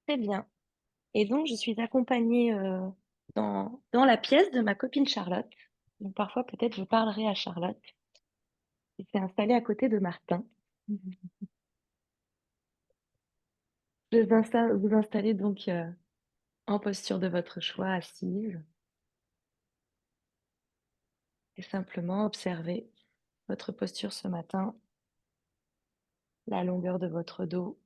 Très bien. Et donc, je suis accompagnée dans la pièce de ma copine Charlotte. Donc, parfois, peut-être, je parlerai à Charlotte, qui s'est installée à côté de Martin. Je vais vous installer donc en posture de votre choix, assise, et simplement observer votre posture ce matin, la longueur de votre dos,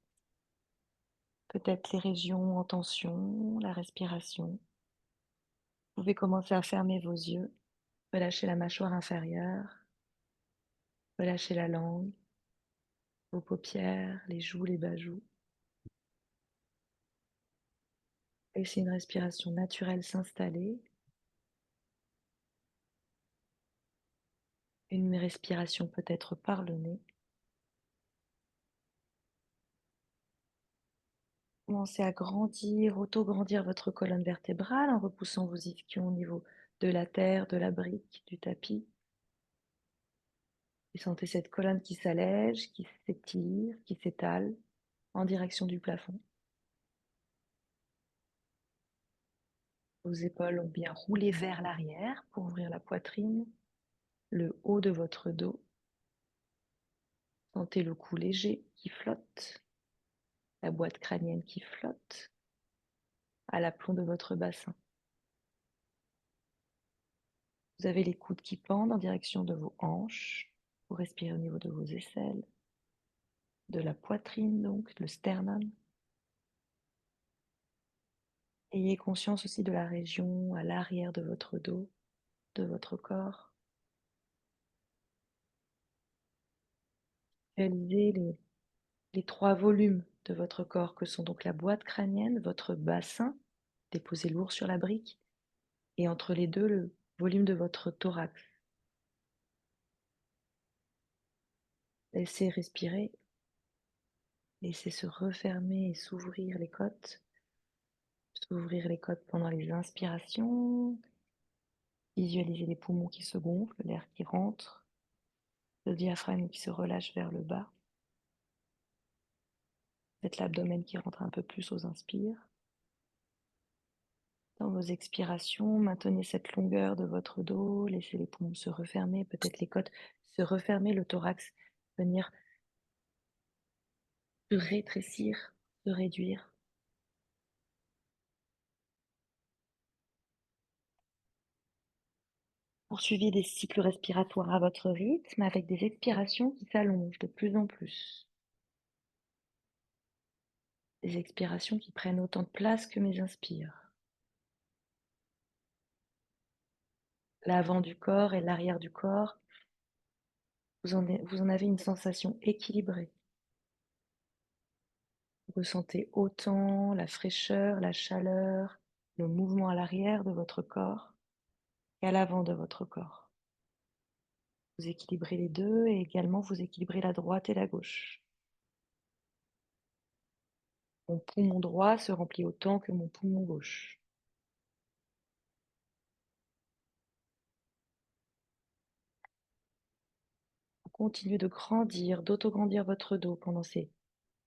peut-être les régions en tension, la respiration. Vous pouvez commencer à fermer vos yeux, relâcher la mâchoire inférieure, relâcher la langue, vos paupières, les joues, les bas-joues. Laissez une respiration naturelle s'installer. Une respiration peut-être par le nez. Commencez à grandir, auto-grandir votre colonne vertébrale en repoussant vos ischions au niveau de la terre, de la brique, du tapis. Et sentez cette colonne qui s'allège, qui s'étire, qui s'étale en direction du plafond. Vos épaules ont bien roulé vers l'arrière pour ouvrir la poitrine, le haut de votre dos. Sentez le cou léger qui flotte, la boîte crânienne qui flotte à l'aplomb de votre bassin. Vous avez les coudes qui pendent en direction de vos hanches. Vous respirez au niveau de vos aisselles, de la poitrine donc, le sternum. Ayez conscience aussi de la région à l'arrière de votre dos, de votre corps. Réalisez les trois volumes de votre corps que sont donc la boîte crânienne, votre bassin, déposé lourd sur la brique, et entre les deux, le volume de votre thorax. Laissez respirer, laissez se refermer et s'ouvrir les côtes. S'ouvrir les côtes pendant les inspirations. Visualisez les poumons qui se gonflent, l'air qui rentre, le diaphragme qui se relâche vers le bas. Faites l'abdomen qui rentre un peu plus aux inspires. Dans vos expirations, maintenez cette longueur de votre dos, laissez les poumons se refermer, peut-être les côtes se refermer, le thorax venir se rétrécir, se réduire. Poursuivez des cycles respiratoires à votre rythme avec des expirations qui s'allongent de plus en plus. Des expirations qui prennent autant de place que mes inspires. L'avant du corps et l'arrière du corps, vous en avez une sensation équilibrée. Vous ressentez autant la fraîcheur, la chaleur, le mouvement à l'arrière de votre corps qu'à l'avant de votre corps. Vous équilibrez les deux et également vous équilibrez la droite et la gauche. Mon poumon droit se remplit autant que mon poumon gauche. Continuez de grandir, d'autograndir votre dos pendant ces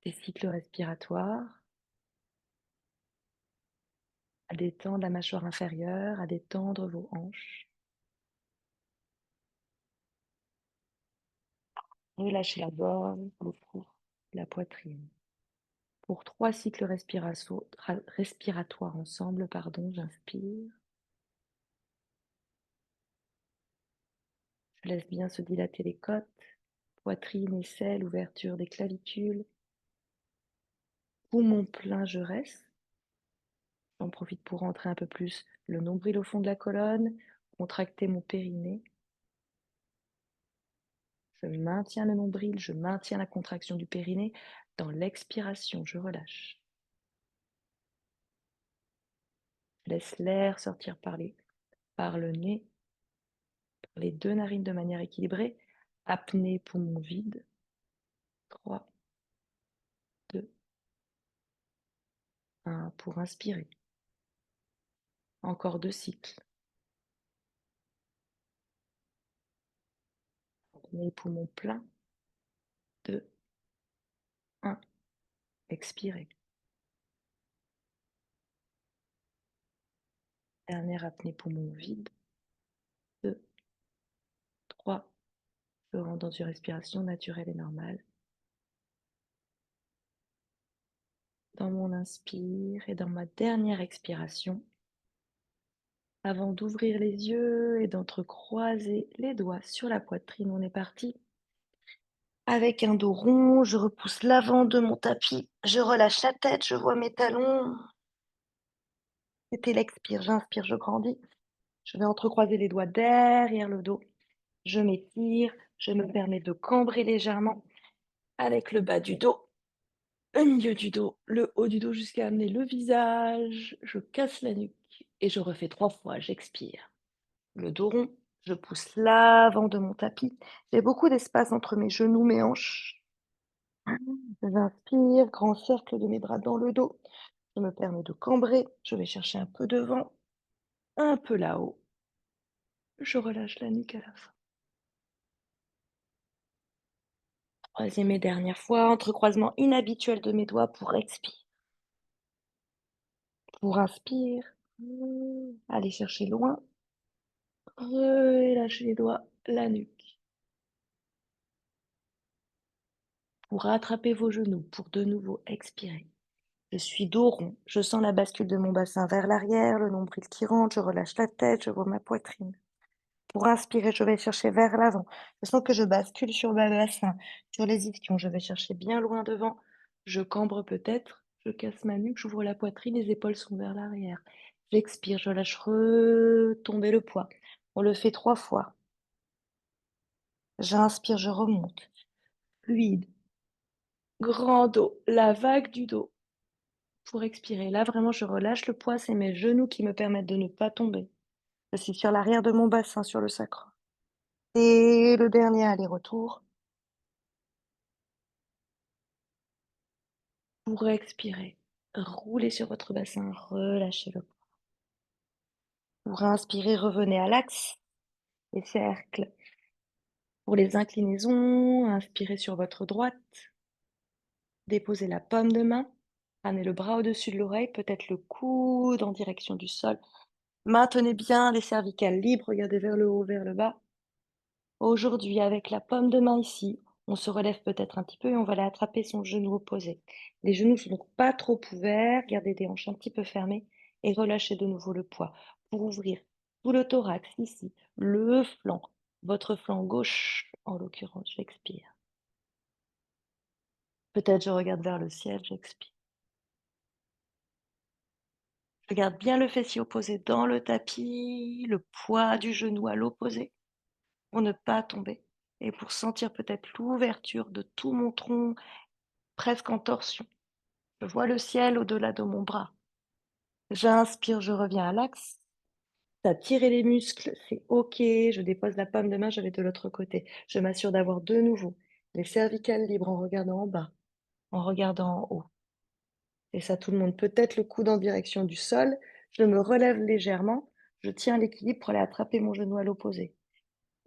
cycles respiratoires, à détendre la mâchoire inférieure, à détendre vos hanches. Relâchez la gorge, le cou, la poitrine. Pour 3 cycles respiratoires ensemble, j'inspire. Je laisse bien se dilater les côtes, poitrine, aisselle, ouverture des clavicules. Poumon plein, je reste. J'en profite pour rentrer un peu plus le nombril au fond de la colonne, contracter mon périnée. Je maintiens le nombril, je maintiens la contraction du périnée. Dans l'expiration, je relâche. Je laisse l'air sortir par le nez, par les deux narines de manière équilibrée. Apnée, poumon vide. 3, 2, 1 pour inspirer. Encore 2 cycles. Apnée, poumon plein. 2, 1. Expirez. Dernière apnée poumon vide. 2, 3. Je rentre dans une respiration naturelle et normale. Dans mon inspire et dans ma dernière expiration, avant d'ouvrir les yeux et d'entrecroiser les doigts sur la poitrine, on est parti. Avec un dos rond, je repousse l'avant de mon tapis, je relâche la tête, je vois mes talons. C'était l'expire, j'inspire, je grandis. Je vais entrecroiser les doigts derrière le dos. Je m'étire, je me permets de cambrer légèrement avec le bas du dos, le milieu du dos, le haut du dos jusqu'à amener le visage. Je casse la nuque et je refais 3 fois. J'expire. Le dos rond, je pousse l'avant de mon tapis. J'ai beaucoup d'espace entre mes genoux, mes hanches. J'inspire, grand cercle de mes bras dans le dos. Je me permets de cambrer. Je vais chercher un peu devant, un peu là-haut. Je relâche la nuque à la fin. Troisième et dernière fois, entrecroisement inhabituel de mes doigts pour expirer. Pour inspire, allez chercher loin. Relâchez les doigts, la nuque. Pour rattraper vos genoux, pour de nouveau expirer. Je suis dos rond, je sens la bascule de mon bassin vers l'arrière, le nombril qui rentre, je relâche la tête, je vois ma poitrine. Pour inspirer, je vais chercher vers l'avant. Je sens que je bascule sur le bassin, sur les ischions. Je vais chercher bien loin devant. Je cambre peut-être. Je casse ma nuque, j'ouvre la poitrine, les épaules sont vers l'arrière. J'expire, je lâche retomber le poids. On le fait 3 fois. J'inspire, je remonte. Fluide. Grand dos, la vague du dos. Pour expirer, là vraiment je relâche le poids, c'est mes genoux qui me permettent de ne pas tomber. Je suis sur l'arrière de mon bassin, sur le sacrum. Et le dernier aller-retour. Pour expirer, roulez sur votre bassin, relâchez-le. Pour inspirer, revenez à l'axe, les cercles. Pour les inclinaisons, inspirez sur votre droite. Déposez la paume de main. Ramenez le bras au-dessus de l'oreille, peut-être le coude en direction du sol. Maintenez bien les cervicales libres, regardez vers le haut, vers le bas. Aujourd'hui, avec la paume de main ici, on se relève peut-être un petit peu et on va aller attraper son genou opposé. Les genoux sont donc pas trop ouverts, gardez des hanches un petit peu fermées et relâchez de nouveau le poids pour ouvrir tout le thorax ici, le flanc, votre flanc gauche en l'occurrence, j'expire. Peut-être je regarde vers le ciel, j'expire. Je garde bien le fessier opposé dans le tapis, le poids du genou à l'opposé pour ne pas tomber et pour sentir peut-être l'ouverture de tout mon tronc presque en torsion. Je vois le ciel au-delà de mon bras. J'inspire, je reviens à l'axe. Ça tiré les muscles, c'est OK. Je dépose la paume de main, je vais de l'autre côté. Je m'assure d'avoir de nouveau les cervicales libres en regardant en bas, en regardant en haut. Et ça, tout le monde. Peut-être le coude en direction du sol. Je me relève légèrement. Je tiens l'équilibre pour aller attraper mon genou à l'opposé.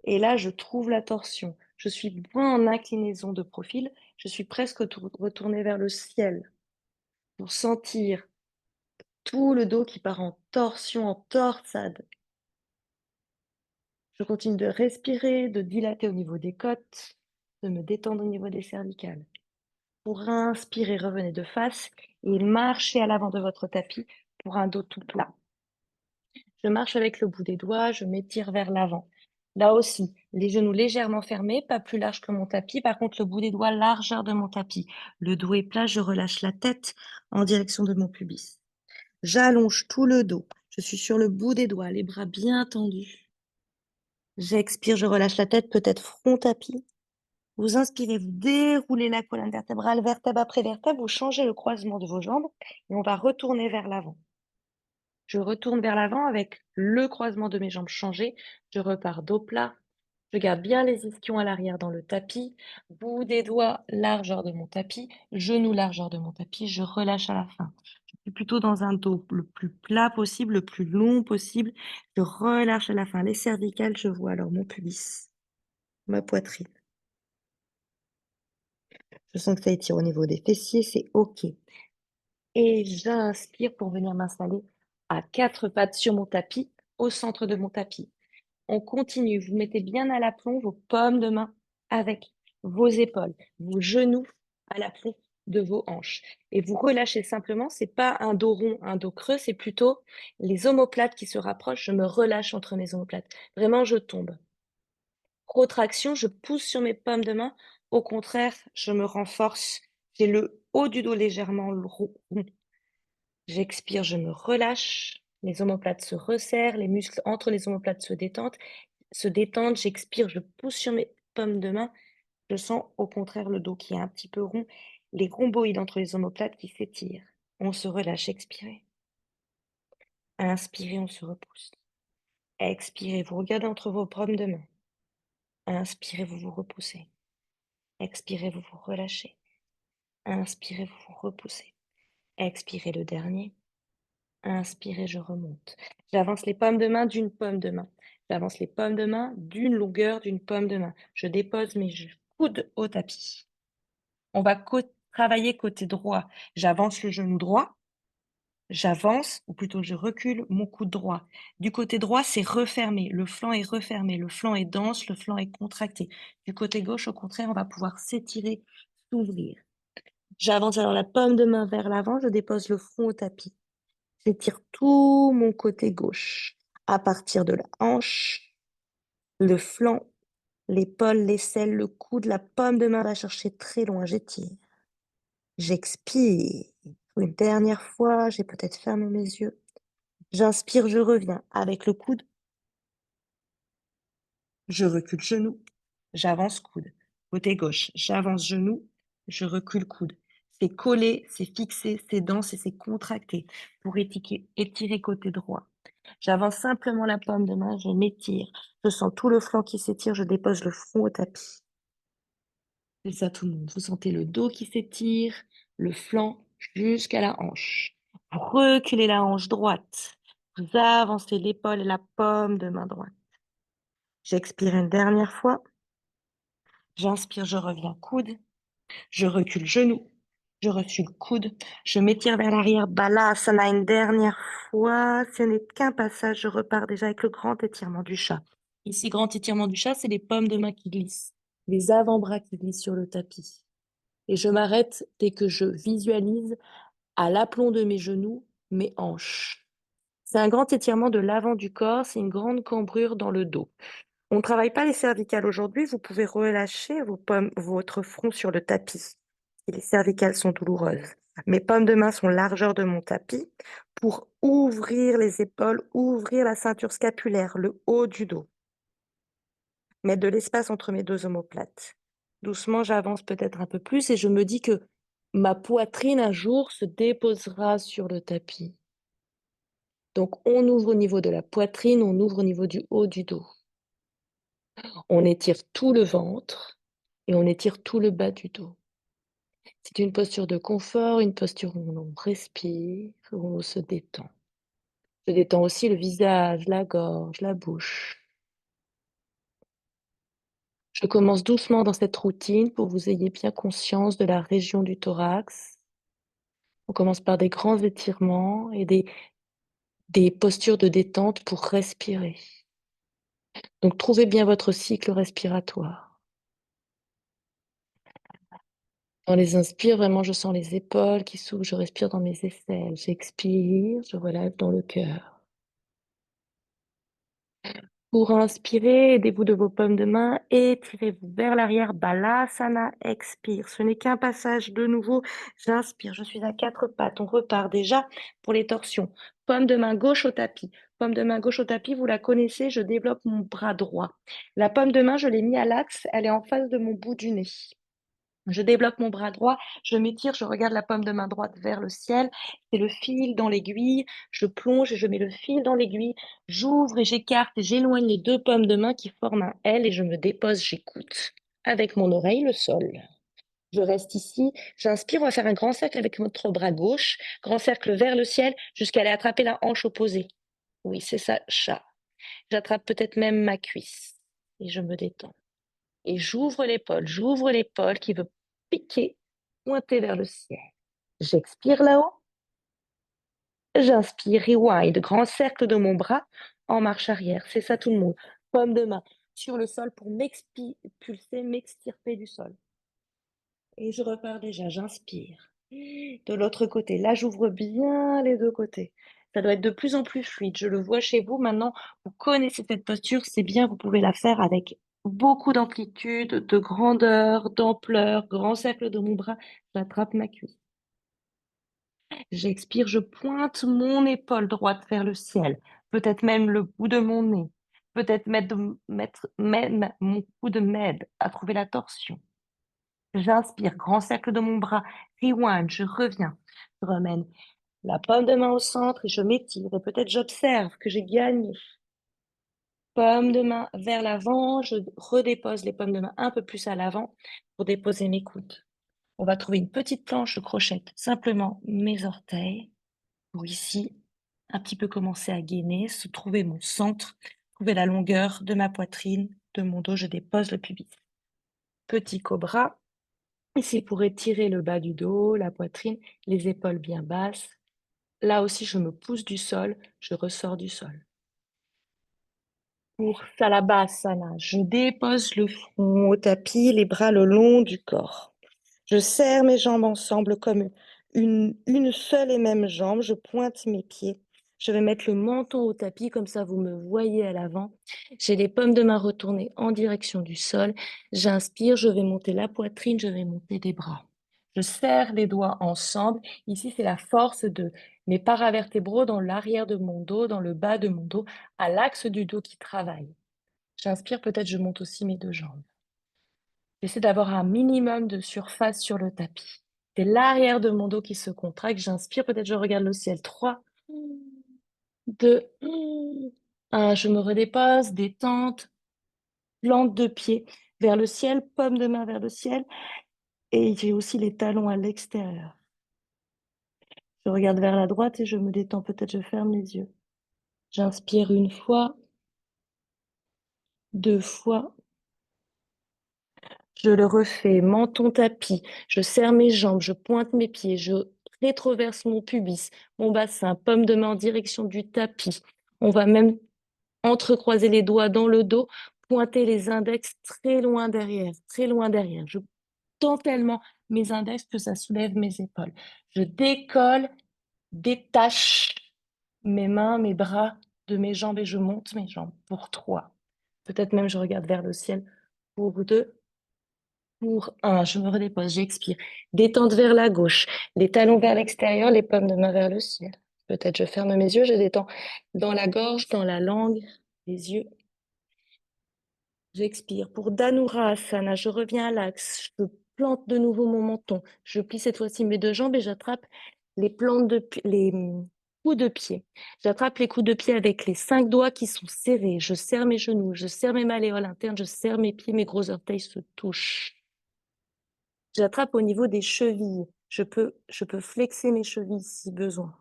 Et là, je trouve la torsion. Je suis moins en inclinaison de profil. Je suis presque retournée vers le ciel pour sentir tout le dos qui part en torsion, en torsade. Je continue de respirer, de dilater au niveau des côtes, de me détendre au niveau des cervicales. Pour inspirer, revenez de face et marchez à l'avant de votre tapis pour un dos tout plat. Je marche avec le bout des doigts, je m'étire vers l'avant. Là aussi, les genoux légèrement fermés, pas plus large que mon tapis. Par contre, le bout des doigts, largeur de mon tapis. Le dos est plat, je relâche la tête en direction de mon pubis. J'allonge tout le dos. Je suis sur le bout des doigts, les bras bien tendus. J'expire, je relâche la tête, peut-être front tapis. Vous inspirez, vous déroulez la colonne vertébrale, vertèbre après vertèbre, vous changez le croisement de vos jambes et on va retourner vers l'avant. Je retourne vers l'avant avec le croisement de mes jambes changé. Je repars dos plat. Je garde bien les ischions à l'arrière dans le tapis. Bout des doigts, largeur de mon tapis. Genou, largeur de mon tapis. Je relâche à la fin. Je suis plutôt dans un dos le plus plat possible, le plus long possible. Je relâche à la fin les cervicales. Je vois alors mon pubis, ma poitrine. Je sens que ça étire au niveau des fessiers, c'est OK. Et j'inspire pour venir m'installer à quatre pattes sur mon tapis, au centre de mon tapis. On continue. Vous mettez bien à l'aplomb vos paumes de main avec vos épaules, vos genoux à l'aplomb de vos hanches. Et vous relâchez simplement. C'est pas un dos rond, un dos creux, c'est plutôt les omoplates qui se rapprochent. Je me relâche entre mes omoplates. Vraiment, je tombe. Protraction, je pousse sur mes paumes de main. Au contraire, je me renforce. J'ai le haut du dos légèrement rond. J'expire, je me relâche. Les omoplates se resserrent, les muscles entre les omoplates se détendent, j'expire, je pousse sur mes paumes de main. Je sens au contraire le dos qui est un petit peu rond, les rhomboïdes entre les omoplates qui s'étirent. On se relâche, expirez. Inspirez, on se repousse. Expirez, vous regardez entre vos paumes de main. Inspirez, vous vous repoussez. Expirez, vous vous relâchez. Inspirez, vous vous repoussez. Expirez le dernier. Inspirez, je remonte. J'avance les paumes de main d'une paume de main. J'avance les paumes de main d'une longueur d'une paume de main. Je dépose mes coudes au tapis. On va travailler côté droit. J'avance le genou droit. J'avance, ou plutôt je recule mon coude droit. Du côté droit, c'est refermé. Le flanc est refermé. Le flanc est dense. Le flanc est contracté. Du côté gauche, au contraire, on va pouvoir s'étirer, s'ouvrir. J'avance alors la paume de main vers l'avant. Je dépose le front au tapis. J'étire tout mon côté gauche. À partir de la hanche, le flanc, l'épaule, l'aisselle, le coude, la paume de main va chercher très loin. J'étire. J'expire. Une dernière fois, j'ai peut-être fermé mes yeux. J'inspire, je reviens avec le coude. Je recule genou. J'avance coude. Côté gauche, j'avance genou. Je recule coude. C'est collé, c'est fixé, c'est dense et c'est contracté pour étirer côté droit. J'avance simplement la paume de main, je m'étire. Je sens tout le flanc qui s'étire, je dépose le front au tapis. C'est ça tout le monde. Vous sentez le dos qui s'étire, le flanc jusqu'à la hanche. Vous reculez la hanche droite. Vous avancez l'épaule et la paume de main droite. J'expire une dernière fois. J'inspire, je reviens coude. Je recule genou. Je recule coude. Je m'étire vers l'arrière. Balasana une dernière fois. Ce n'est qu'un passage. Je repars déjà avec le grand étirement du chat. Ici, grand étirement du chat, c'est les paumes de main qui glissent. Les avant-bras qui glissent sur le tapis. Et je m'arrête dès que je visualise à l'aplomb de mes genoux, mes hanches. C'est un grand étirement de l'avant du corps, c'est une grande cambrure dans le dos. On ne travaille pas les cervicales aujourd'hui, vous pouvez relâcher votre front sur le tapis. Et les cervicales sont douloureuses. Mes paumes de main sont largeur de mon tapis pour ouvrir les épaules, ouvrir la ceinture scapulaire, le haut du dos. Mettre de l'espace entre mes deux omoplates. Doucement, j'avance peut-être un peu plus et je me dis que ma poitrine un jour se déposera sur le tapis. Donc, on ouvre au niveau de la poitrine, on ouvre au niveau du haut du dos. On étire tout le ventre et on étire tout le bas du dos. C'est une posture de confort, une posture où on respire, où on se détend. Je détends aussi le visage, la gorge, la bouche. Je commence doucement dans cette routine pour que vous ayez bien conscience de la région du thorax. On commence par des grands étirements et des postures de détente pour respirer. Donc, trouvez bien votre cycle respiratoire. Dans les inspires, vraiment, je sens les épaules qui s'ouvrent, je respire dans mes aisselles. J'expire, je relève dans le cœur. Pour inspirer, aidez-vous de vos paumes de main, étirez-vous vers l'arrière, Balasana, expire. Ce n'est qu'un passage de nouveau. J'inspire, je suis à quatre pattes. On repart déjà pour les torsions. Paume de main gauche au tapis. Paume de main gauche au tapis, vous la connaissez, je développe mon bras droit. La paume de main, je l'ai mis à l'axe, elle est en face de mon bout du nez. Je développe mon bras droit, je m'étire, je regarde la paume de main droite vers le ciel. C'est le fil dans l'aiguille. Je plonge et je mets le fil dans l'aiguille. J'ouvre et j'écarte et j'éloigne les deux paumes de main qui forment un L et je me dépose, j'écoute. Avec mon oreille, le sol. Je reste ici. J'inspire, on va faire un grand cercle avec notre bras gauche. Grand cercle vers le ciel jusqu'à aller attraper la hanche opposée. Oui, c'est ça, chat. J'attrape peut-être même ma cuisse et je me détends. Et j'ouvre l'épaule qui veut piquer, pointer vers le ciel. J'expire là-haut. J'inspire, rewind, grand cercle de mon bras en marche arrière. C'est ça tout le monde. Paume de main sur le sol pour m'expulser, m'extirper du sol. Et je repars déjà, j'inspire. De l'autre côté, là, j'ouvre bien les deux côtés. Ça doit être de plus en plus fluide. Je le vois chez vous maintenant. Vous connaissez cette posture, c'est bien, vous pouvez la faire avec beaucoup d'amplitude, de grandeur, d'ampleur, grand cercle de mon bras. J'attrape ma cuisse. J'expire, je pointe mon épaule droite vers le ciel, peut-être même le bout de mon nez, peut-être mettre même mon coude m'aide à trouver la torsion. J'inspire, grand cercle de mon bras, rewind, je reviens, je ramène la paume de main au centre et je m'étire et peut-être j'observe que j'ai gagné. Paume de main vers l'avant, je redépose les paumes de main un peu plus à l'avant pour déposer mes coudes. On va trouver une petite planche, je crochette simplement mes orteils pour ici un petit peu commencer à gainer, se trouver mon centre, trouver la longueur de ma poitrine, de mon dos, je dépose le pubis. Petit cobra, ici pour étirer le bas du dos, la poitrine, les épaules bien basses. Là aussi, je me pousse du sol, je ressors du sol. Pour Salabhasana, je dépose le front au tapis, les bras le long du corps. Je serre mes jambes ensemble comme une seule et même jambe. Je pointe mes pieds. Je vais mettre le menton au tapis, comme ça vous me voyez à l'avant. J'ai les paumes de main retournées en direction du sol. J'inspire, je vais monter la poitrine, je vais monter les bras. Je serre les doigts ensemble. Ici, c'est la force de mes paravertébraux dans l'arrière de mon dos, dans le bas de mon dos, à l'axe du dos qui travaille. J'inspire, peut-être je monte aussi mes deux jambes. J'essaie d'avoir un minimum de surface sur le tapis. C'est l'arrière de mon dos qui se contracte. J'inspire, peut-être je regarde le ciel. 3, 2, 1. Je me redépose, détente, plante de pied vers le ciel, paume de main vers le ciel. Et j'ai aussi les talons à l'extérieur. Je regarde vers la droite et je me détends. Peut-être je ferme les yeux. J'inspire une fois, deux fois. Je le refais, menton tapis, je serre mes jambes, je pointe mes pieds, je rétroverse mon pubis, mon bassin, paume de main en direction du tapis. On va même entrecroiser les doigts dans le dos, pointer les index très loin derrière, très loin derrière. Je tends tellement mes index que ça soulève mes épaules. Je décolle, détache mes mains, mes bras de mes jambes et je monte mes jambes pour 3. Peut-être même je regarde vers le ciel pour 2. Pour 1, je me redépose, j'expire. Détente vers la gauche, les talons vers l'extérieur, les paumes de main vers le ciel. Peut-être je ferme mes yeux, je détends dans la gorge, dans la langue, les yeux. J'expire. Pour Dhanurasana, je reviens à l'axe. Je plante de nouveau mon menton. Je plie cette fois-ci mes deux jambes et j'attrape les coups de pied. J'attrape les coups de pied avec les 5 doigts qui sont serrés. Je serre mes genoux, je serre mes malléoles internes, je serre mes pieds, mes gros orteils se touchent. J'attrape au niveau des chevilles. Je peux flexer mes chevilles si besoin.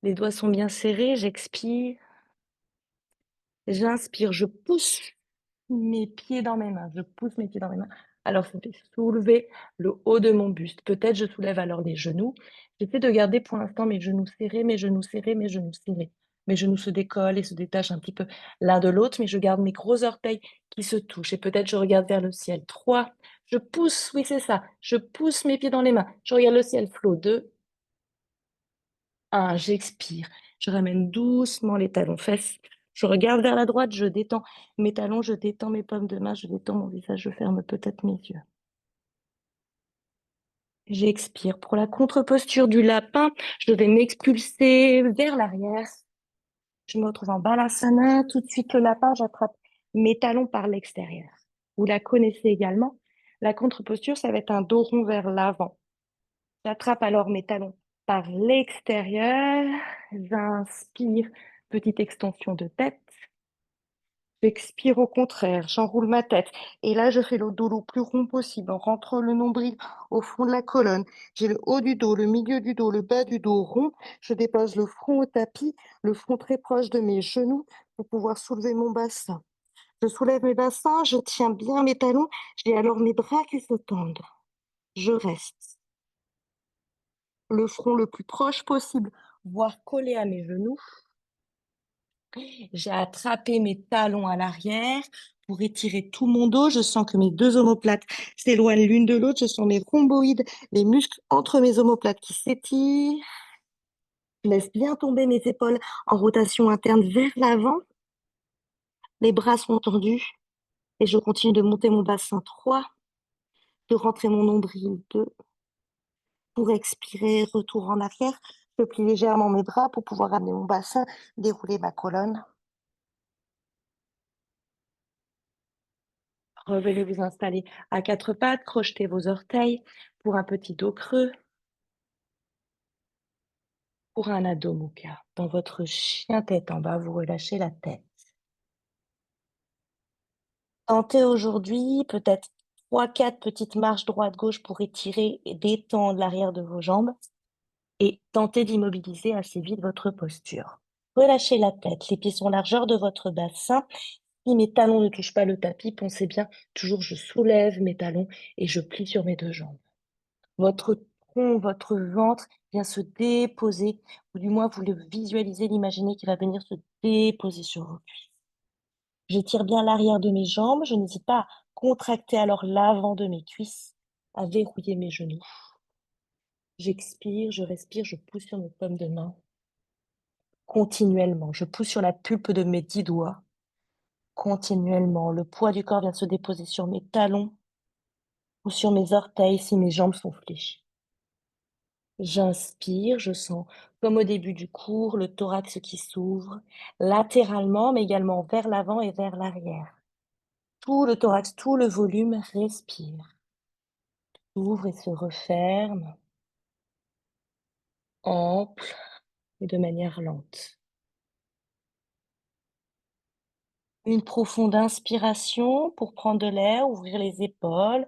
Les doigts sont bien serrés, j'expire. J'inspire, je pousse mes pieds dans mes mains. Je pousse mes pieds dans mes mains. Alors, ça fait soulever le haut de mon buste. Peut-être je soulève alors les genoux. J'essaie de garder pour l'instant mes genoux serrés, mes genoux serrés, mes genoux serrés. Mes genoux se décollent et se détachent un petit peu l'un de l'autre, mais je garde mes gros orteils qui se touchent. Et peut-être je regarde vers le ciel. 3, je pousse, oui c'est ça. Je pousse mes pieds dans les mains. Je regarde le ciel flot. 2, 1, j'expire. Je ramène doucement les talons fesses. Je regarde vers la droite, je détends mes talons, je détends mes paumes de main, je détends mon visage, je ferme peut-être mes yeux. J'expire. Pour la contre-posture du lapin, je vais m'expulser vers l'arrière. Je me retrouve en balasana. Tout de suite, le lapin, j'attrape mes talons par l'extérieur. Vous la connaissez également. La contre-posture, ça va être un dos rond vers l'avant. J'attrape alors mes talons par l'extérieur. J'inspire, petite extension de tête. J'expire au contraire, j'enroule ma tête. Et là, je fais le dos le plus rond possible. On rentre le nombril au fond de la colonne. J'ai le haut du dos, le milieu du dos, le bas du dos rond. Je dépose le front au tapis, le front très proche de mes genoux pour pouvoir soulever mon bassin. Je soulève mes bassins, je tiens bien mes talons. J'ai alors mes bras qui se tendent. Je reste. Le front le plus proche possible voire collée à mes genoux. J'ai attrapé mes talons à l'arrière pour étirer tout mon dos. Je sens que mes deux omoplates s'éloignent l'une de l'autre. Je sens mes rhomboïdes, les muscles entre mes omoplates qui s'étirent. Je laisse bien tomber mes épaules en rotation interne vers l'avant. Les bras sont tendus et je continue de monter mon bassin 3, de rentrer mon nombril 2. Pour expirer, retour en arrière. Je plie légèrement mes bras pour pouvoir amener mon bassin, dérouler ma colonne. Revenez vous installer à quatre pattes, crochetez vos orteils pour un petit dos creux, pour un Adho Mukha. Dans votre chien tête en bas, vous relâchez la tête. Tentez aujourd'hui peut-être 3-4 petites marches droite-gauche pour étirer et détendre l'arrière de vos jambes et tentez d'immobiliser assez vite votre posture. Relâchez la tête, les pieds sont largeur de votre bassin. Si mes talons ne touchent pas le tapis, pensez bien, toujours je soulève mes talons et je plie sur mes deux jambes. Votre tronc, votre ventre vient se déposer, ou du moins vous le visualisez, l'imaginez qui va venir se déposer sur vos cuisses. J'étire bien l'arrière de mes jambes, je n'hésite pas à contracter alors l'avant de mes cuisses, à verrouiller mes genoux. J'expire, je respire, je pousse sur mes paumes de main. Continuellement, je pousse sur la pulpe de mes 10 doigts. Continuellement, le poids du corps vient se déposer sur mes talons ou sur mes orteils si mes jambes sont fléchies. J'inspire, je sens, comme au début du cours, le thorax qui s'ouvre latéralement, mais également vers l'avant et vers l'arrière. Tout le thorax, tout le volume respire, s'ouvre et se referme, ample et de manière lente. Une profonde inspiration pour prendre de l'air, ouvrir les épaules,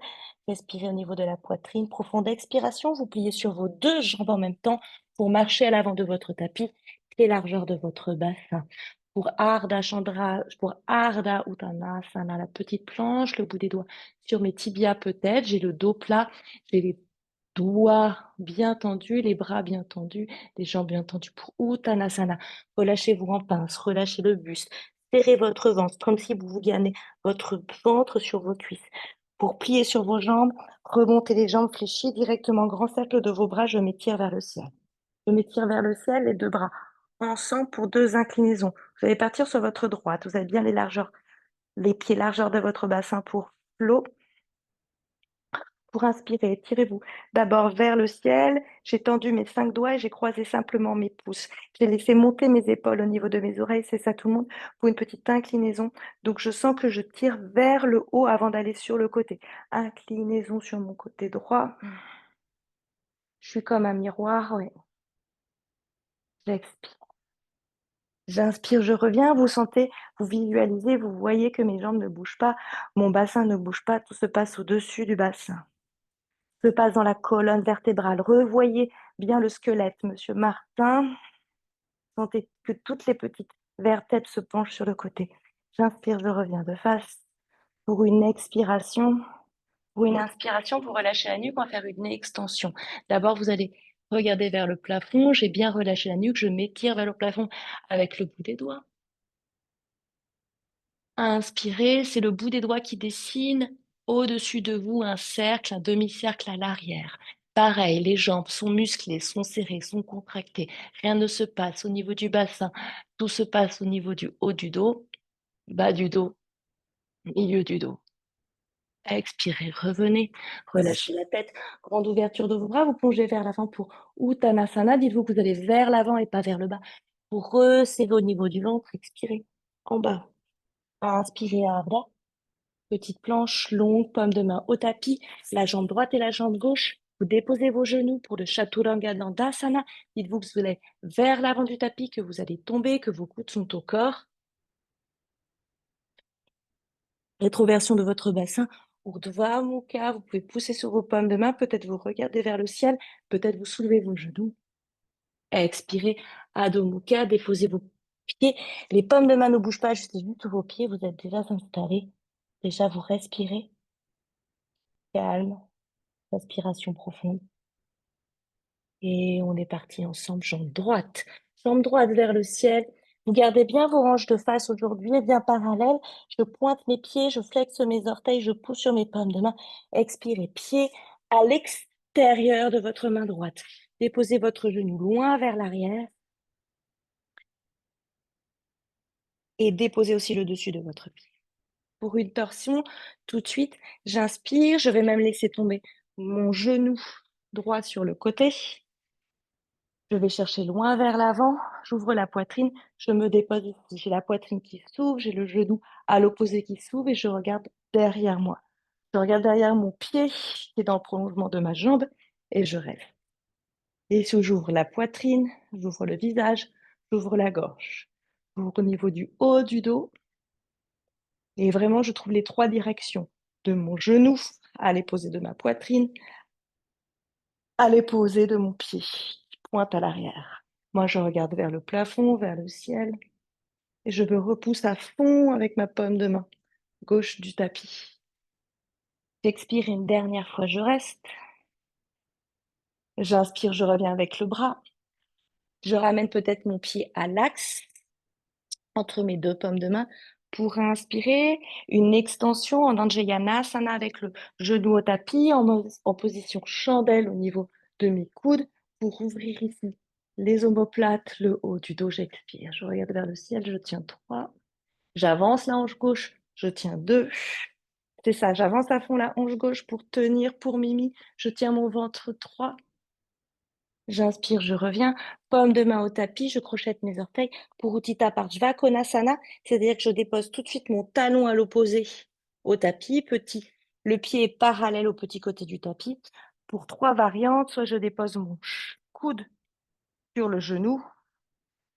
respirer au niveau de la poitrine. Profonde expiration, vous pliez sur vos deux jambes en même temps pour marcher à l'avant de votre tapis, pied largeur de votre bassin. Pour Ardha Chandra, pour Ardha Uttanasana, la petite planche, le bout des doigts sur mes tibias peut-être. J'ai le dos plat, j'ai les doigts bien tendus, les bras bien tendus, les jambes bien tendues pour Uttanasana. Relâchez-vous en pince, relâchez le buste. Serrez votre ventre comme si vous vouliez amener votre ventre sur vos cuisses. Pour plier sur vos jambes, remontez les jambes fléchies directement, grand cercle de vos bras, je m'étire vers le ciel. Je m'étire vers le ciel, les deux bras ensemble pour deux inclinaisons. Vous allez partir sur votre droite, vous avez bien les largeurs, les pieds largeur de votre bassin pour flot. Pour inspirer, tirez-vous d'abord vers le ciel. J'ai tendu mes 5 doigts et j'ai croisé simplement mes pouces. J'ai laissé monter mes épaules au niveau de mes oreilles, c'est ça tout le monde, pour une petite inclinaison. Donc je sens que je tire vers le haut avant d'aller sur le côté. Inclinaison sur mon côté droit. Je suis comme un miroir, ouais. J'expire. J'inspire, je reviens. Vous sentez, vous visualisez, vous voyez que mes jambes ne bougent pas, mon bassin ne bouge pas, tout se passe au-dessus du bassin. Se passe dans la colonne vertébrale. Revoyez bien le squelette, Monsieur Martin. Sentez que toutes les petites vertèbres se penchent sur le côté. J'inspire, je reviens de face. Pour une expiration, pour une inspiration, vous relâchez la nuque, on va faire une extension. D'abord, vous allez regarder vers le plafond. J'ai bien relâché la nuque, je m'étire vers le plafond avec le bout des doigts. Inspirez, c'est le bout des doigts qui dessine au-dessus de vous un cercle, un demi-cercle à l'arrière. Pareil, les jambes sont musclées, sont serrées, sont contractées. Rien ne se passe au niveau du bassin. Tout se passe au niveau du haut du dos, bas du dos, milieu du dos. Expirez, revenez, relâchez la tête, grande ouverture de vos bras, vous plongez vers l'avant pour Uttanasana. Dites-vous que vous allez vers l'avant et pas vers le bas. Pour resserrer au niveau du ventre, expirez en bas. Inspirez à Ardha. Petite planche longue, paume de main au tapis, la jambe droite et la jambe gauche. Vous déposez vos genoux pour le Chaturanga Dandasana. Dites-vous que vous allez vers l'avant du tapis, que vous allez tomber, que vos coudes sont au corps. Rétroversion de votre bassin. Urdhva Mukha, vous pouvez pousser sur vos paumes de main, peut-être vous regardez vers le ciel, peut-être vous soulevez vos genoux. Expirez, Adho Mukha, déposez vos pieds. Les paumes de main ne bougent pas, juste vos pieds, vous êtes déjà installés. Déjà, vous respirez. Calme, respiration profonde. Et on est parti ensemble, jambe droite. Jambe droite vers le ciel. Vous gardez bien vos hanches de face aujourd'hui, bien parallèles. Je pointe mes pieds, je flexe mes orteils, je pousse sur mes paumes de main. Expirez, pied à l'extérieur de votre main droite. Déposez votre genou loin vers l'arrière et déposez aussi le dessus de votre pied. Pour une torsion, tout de suite, j'inspire, je vais même laisser tomber mon genou droit sur le côté. Je vais chercher loin vers l'avant, j'ouvre la poitrine, je me dépose ici. J'ai la poitrine qui s'ouvre, j'ai le genou à l'opposé qui s'ouvre et je regarde derrière moi. Je regarde derrière mon pied qui est dans le prolongement de ma jambe et je rêve. Et si j'ouvre la poitrine, j'ouvre le visage, j'ouvre la gorge. J'ouvre au niveau du haut du dos et vraiment je trouve les trois directions de mon genou à l'opposé de ma poitrine, à l'opposé de mon pied qui pointe à l'arrière. Moi, je regarde vers le plafond, vers le ciel. Et je me repousse à fond avec ma paume de main gauche du tapis. J'expire une dernière fois, je reste. J'inspire, je reviens avec le bras. Je ramène peut-être mon pied à l'axe entre mes deux paumes de main pour inspirer une extension en Anjayanasana avec le genou au tapis en position chandelle au niveau de mes coudes pour ouvrir ici les omoplates, le haut du dos. J'expire, je regarde vers le ciel, je tiens 3. J'avance la hanche gauche, je tiens 2. C'est ça, j'avance à fond la hanche gauche pour tenir, pour Mimi. Je tiens mon ventre 3. J'inspire, je reviens. Paume de main au tapis, je crochette mes orteils pour Utthita Konasana, c'est-à-dire que je dépose tout de suite mon talon à l'opposé au tapis, petit. Le pied est parallèle au petit côté du tapis. Pour 3 variantes, soit je dépose mon coude sur le genou,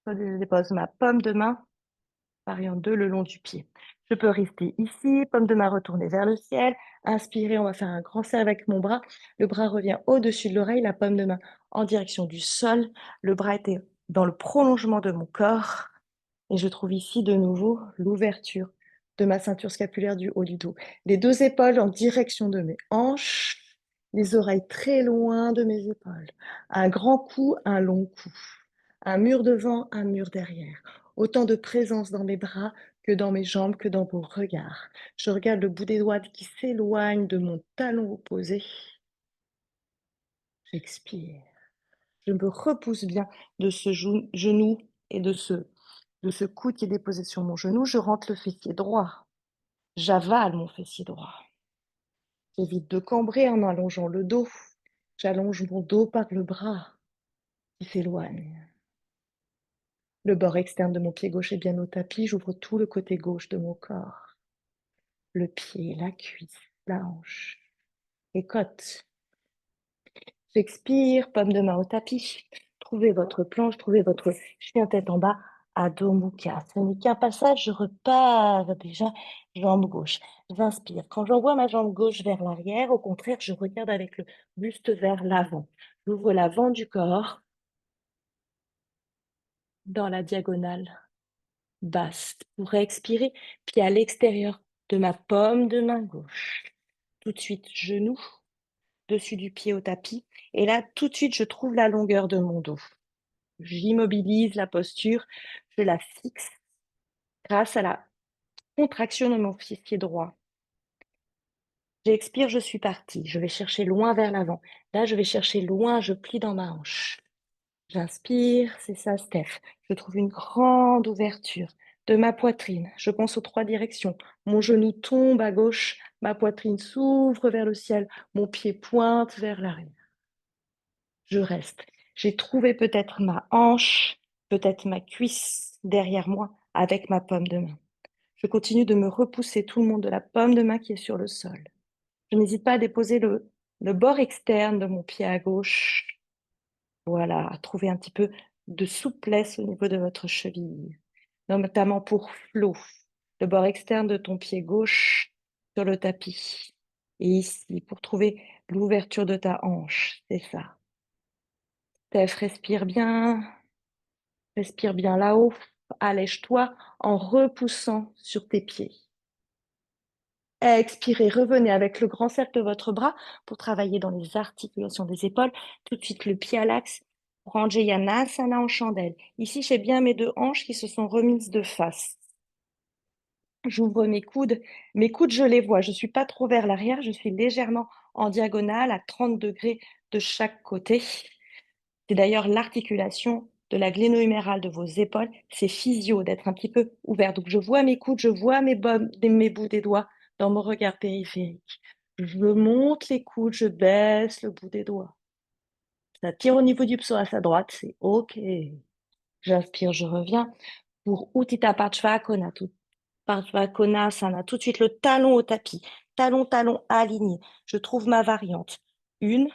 soit je dépose ma paume de main variante 2, le long du pied. Je peux rester ici, paume de main retournée vers le ciel. Inspirez, on va faire un grand cercle avec mon bras. Le bras revient au-dessus de l'oreille, la paume de main en direction du sol. Le bras était dans le prolongement de mon corps. Et je trouve ici de nouveau l'ouverture de ma ceinture scapulaire du haut du dos. Les 2 épaules en direction de mes hanches, les oreilles très loin de mes épaules. Un grand cou, un long cou. Un mur devant, un mur derrière. Autant de présence dans mes bras que dans mes jambes, que dans vos regards. Je regarde le bout des doigts qui s'éloigne de mon talon opposé. J'expire. Je me repousse bien de ce genou et de ce coude qui est déposé sur mon genou. Je rentre le fessier droit. J'avale mon fessier droit. J'évite de cambrer en allongeant le dos. J'allonge mon dos par le bras qui s'éloigne. Le bord externe de mon pied gauche est bien au tapis. J'ouvre tout le côté gauche de mon corps. Le pied, la cuisse, la hanche, les côtes. J'expire, paume de main au tapis. Trouvez votre planche, trouvez votre chien tête en bas, Adho Mukha. Ce n'est qu'un passage, je repars déjà, jambe gauche. J'inspire. Quand j'envoie ma jambe gauche vers l'arrière, au contraire, je regarde avec le buste vers l'avant. J'ouvre l'avant du corps dans la diagonale basse pour expirer, puis à l'extérieur de ma paume de main gauche. Tout de suite, genou, dessus du pied au tapis. Et là, tout de suite, je trouve la longueur de mon dos. J'immobilise la posture, je la fixe grâce à la contraction de mon fessier droit. J'expire, je suis partie. Je vais chercher loin vers l'avant. Là, je vais chercher loin, je plie dans ma hanche. J'inspire, c'est ça, Steph. Je trouve une grande ouverture de ma poitrine. Je pense aux 3 directions. Mon genou tombe à gauche, ma poitrine s'ouvre vers le ciel, mon pied pointe vers l'arrière. Je reste. J'ai trouvé peut-être ma hanche, peut-être ma cuisse derrière moi avec ma paume de main. Je continue de me repousser tout le monde de la paume de main qui est sur le sol. Je n'hésite pas à déposer le bord externe de mon pied à gauche. Voilà, à trouver un petit peu de souplesse au niveau de votre cheville, notamment pour Flo, le bord externe de ton pied gauche sur le tapis. Et ici, pour trouver l'ouverture de ta hanche, c'est ça. Steph, respire bien là-haut, allège-toi en repoussant sur tes pieds. Expirez, revenez avec le grand cercle de votre bras pour travailler dans les articulations des épaules. Tout de suite, le pied à l'axe pour Anjaneyasana en chandelle. Ici, j'ai bien mes deux hanches qui se sont remises de face. J'ouvre mes coudes. Mes coudes, je les vois. Je ne suis pas trop vers l'arrière. Je suis légèrement en diagonale à 30 degrés de chaque côté. C'est d'ailleurs l'articulation de la gléno-humérale de vos épaules. C'est physio d'être un petit peu ouvert. Donc, je vois mes coudes, je vois mes bouts des doigts dans mon regard périphérique. Je monte les coudes, je baisse le bout des doigts. Ça tire au niveau du psoas à droite, c'est OK. J'inspire, je reviens pour Utthita Parsvakonasana. Parsvakonasana. Tout de suite le talon au tapis. Talon, talon aligné. Je trouve ma variante. Une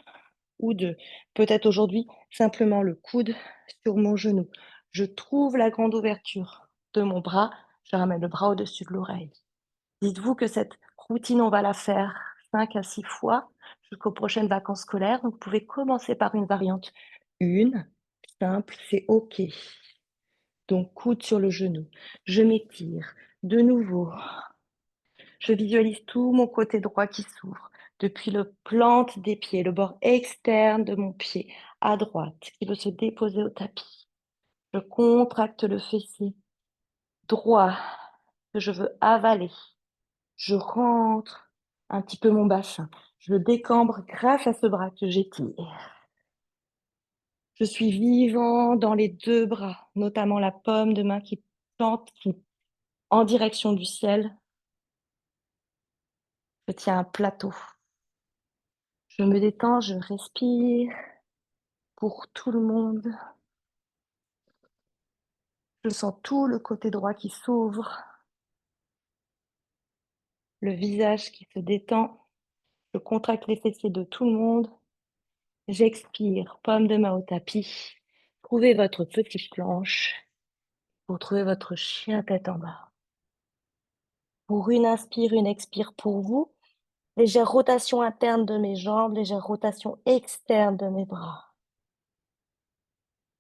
ou deux. Peut-être aujourd'hui, simplement le coude sur mon genou. Je trouve la grande ouverture de mon bras. Je ramène le bras au-dessus de l'oreille. Dites-vous que cette routine, on va la faire 5 à 6 fois jusqu'aux prochaines vacances scolaires. Donc, vous pouvez commencer par une variante. Une, simple, c'est OK. Donc, coude sur le genou. Je m'étire. De nouveau, je visualise tout mon côté droit qui s'ouvre. Depuis le plante des pieds, le bord externe de mon pied à droite qui veut se déposer au tapis. Je contracte le fessier droit que je veux avaler. Je rentre un petit peu mon bassin. Je le décambre grâce à ce bras que j'étire. Je suis vivant dans les deux bras, notamment la paume de main qui tente en direction du ciel. Je tiens un plateau. Je me détends, je respire pour tout le monde. Je sens tout le côté droit qui s'ouvre, le visage qui se détend. Je contracte les fessiers de tout le monde. J'expire, paume de main au tapis. Trouvez votre petite planche pour trouver votre chien tête en bas. Pour une inspire, une expire pour vous. Légère rotation interne de mes jambes, légère rotation externe de mes bras.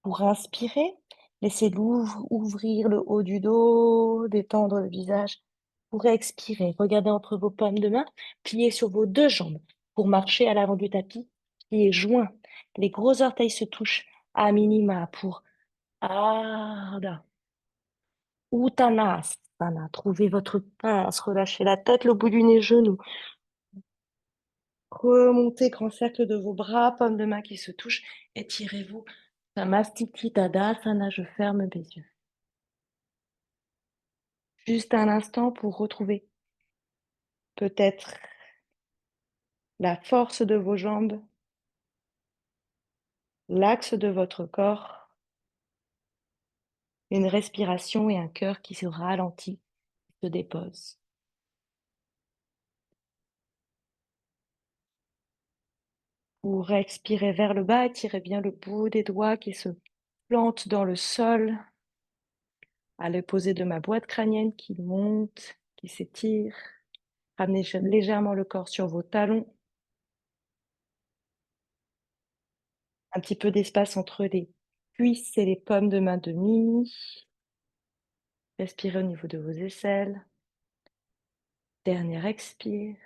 Pour inspirer, laissez ouvrir le haut du dos, détendre le visage. Pour expirer, regardez entre vos paumes de main, pliez sur vos deux jambes pour marcher à l'avant du tapis, pieds joints. Les gros orteils se touchent à minima pour Ardha. Uttanasana. Trouvez votre pince, relâchez la tête, le bout du nez, genou. Remontez, grand cercle de vos bras, paumes de main qui se touchent. Étirez-vous. Samastiti Tadasana, je ferme mes yeux. Juste un instant pour retrouver peut-être la force de vos jambes, l'axe de votre corps, une respiration et un cœur qui se ralentit, qui se dépose. Pour expirer vers le bas, étirez bien le bout des doigts qui se plantent dans le sol, à l'opposé de ma boîte crânienne qui monte, qui s'étire. Ramenez légèrement le corps sur vos talons. Un petit peu d'espace entre les cuisses et les paumes de main demi. Respirez au niveau de vos aisselles. Dernière expire.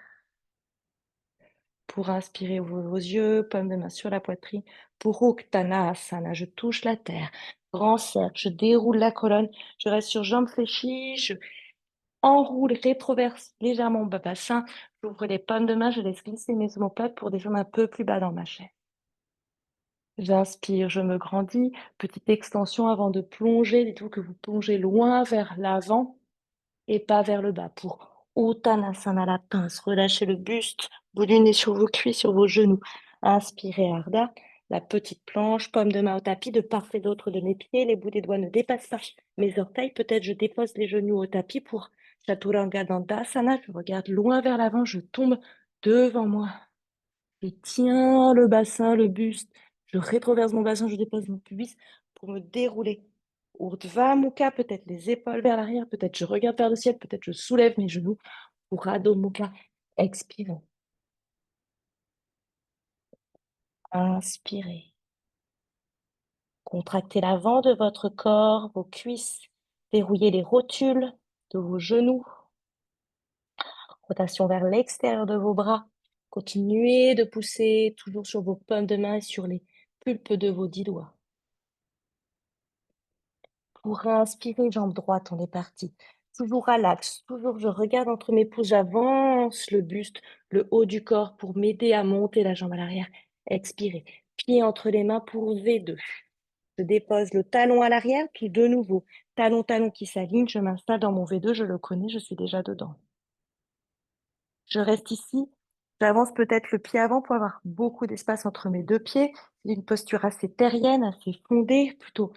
Pour inspirer, ouvrez vos yeux, paume de main sur la poitrine. Pour Uttanasana, je touche la terre. Grand cercle, je déroule la colonne. Je reste sur jambes fléchies. Je enroule, rétroverse légèrement mon bas bassin. J'ouvre les paumes de main. Je laisse glisser mes omoplates pour descendre un peu plus bas dans ma chaise. J'inspire, je me grandis. Petite extension avant de plonger. Dites-vous que vous plongez loin vers l'avant et pas vers le bas. Pour Uttanasana, la pince, relâchez le buste, bout du nez sur vos cuisses, sur vos genoux. Inspirez Ardha, la petite planche, paume de main au tapis, de part et d'autre de mes pieds. Les bouts des doigts ne dépassent pas mes orteils. Peut-être je dépose les genoux au tapis pour Chaturanga Dandasana. Je regarde loin vers l'avant, je tombe devant moi. Je tiens le bassin, le buste. Je rétroverse mon bassin, je dépose mon pubis pour me dérouler. Urdhva Mukha, peut-être les épaules vers l'arrière, peut-être je regarde vers le ciel, peut-être je soulève mes genoux. Pour Adho Mukha, expirez. Inspirez. Contractez l'avant de votre corps, vos cuisses. Verrouillez les rotules de vos genoux. Rotation vers l'extérieur de vos bras. Continuez de pousser toujours sur vos paumes de main et sur les pulpes de vos 10 doigts. Pour inspirer, jambe droite, on est parti. Toujours à l'axe, toujours je regarde entre mes pouces, j'avance le buste, le haut du corps pour m'aider à monter la jambe à l'arrière. Expirez. Pied entre les mains pour V2. Je dépose le talon à l'arrière, puis de nouveau, talon qui s'aligne, je m'installe dans mon V2, je le connais, je suis déjà dedans. Je reste ici, j'avance peut-être le pied avant pour avoir beaucoup d'espace entre mes deux pieds. J'ai une posture assez terrienne, assez fondée, plutôt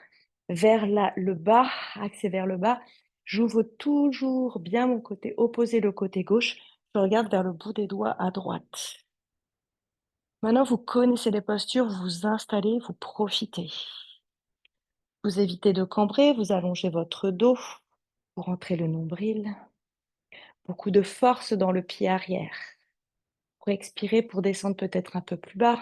vers le bas, axé vers le bas. J'ouvre toujours bien mon côté opposé, le côté gauche. Je regarde vers le bout des doigts à droite. Maintenant, vous connaissez les postures, vous vous installez, vous profitez. Vous évitez de cambrer, vous allongez votre dos, vous rentrez le nombril. Beaucoup de force dans le pied arrière. Pour expirer, pour descendre peut-être un peu plus bas.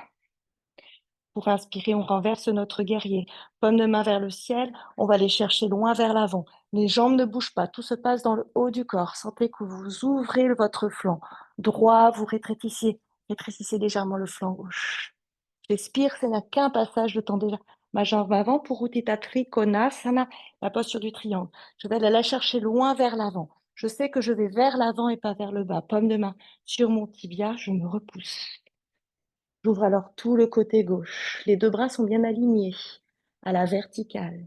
Pour inspirer, on renverse notre guerrier. Paume de main vers le ciel, on va les chercher loin vers l'avant. Les jambes ne bougent pas, tout se passe dans le haut du corps. Sentez que vous ouvrez votre flanc droit, vous rétrécissez légèrement le flanc gauche. J'expire, ce n'est qu'un passage, je tends déjà ma jambe avant pour Utthita Trikonasana, la posture du triangle. Je vais aller la chercher loin vers l'avant. Je sais que je vais vers l'avant et pas vers le bas. Paume de main sur mon tibia, je me repousse. J'ouvre alors tout le côté gauche. Les deux bras sont bien alignés à la verticale.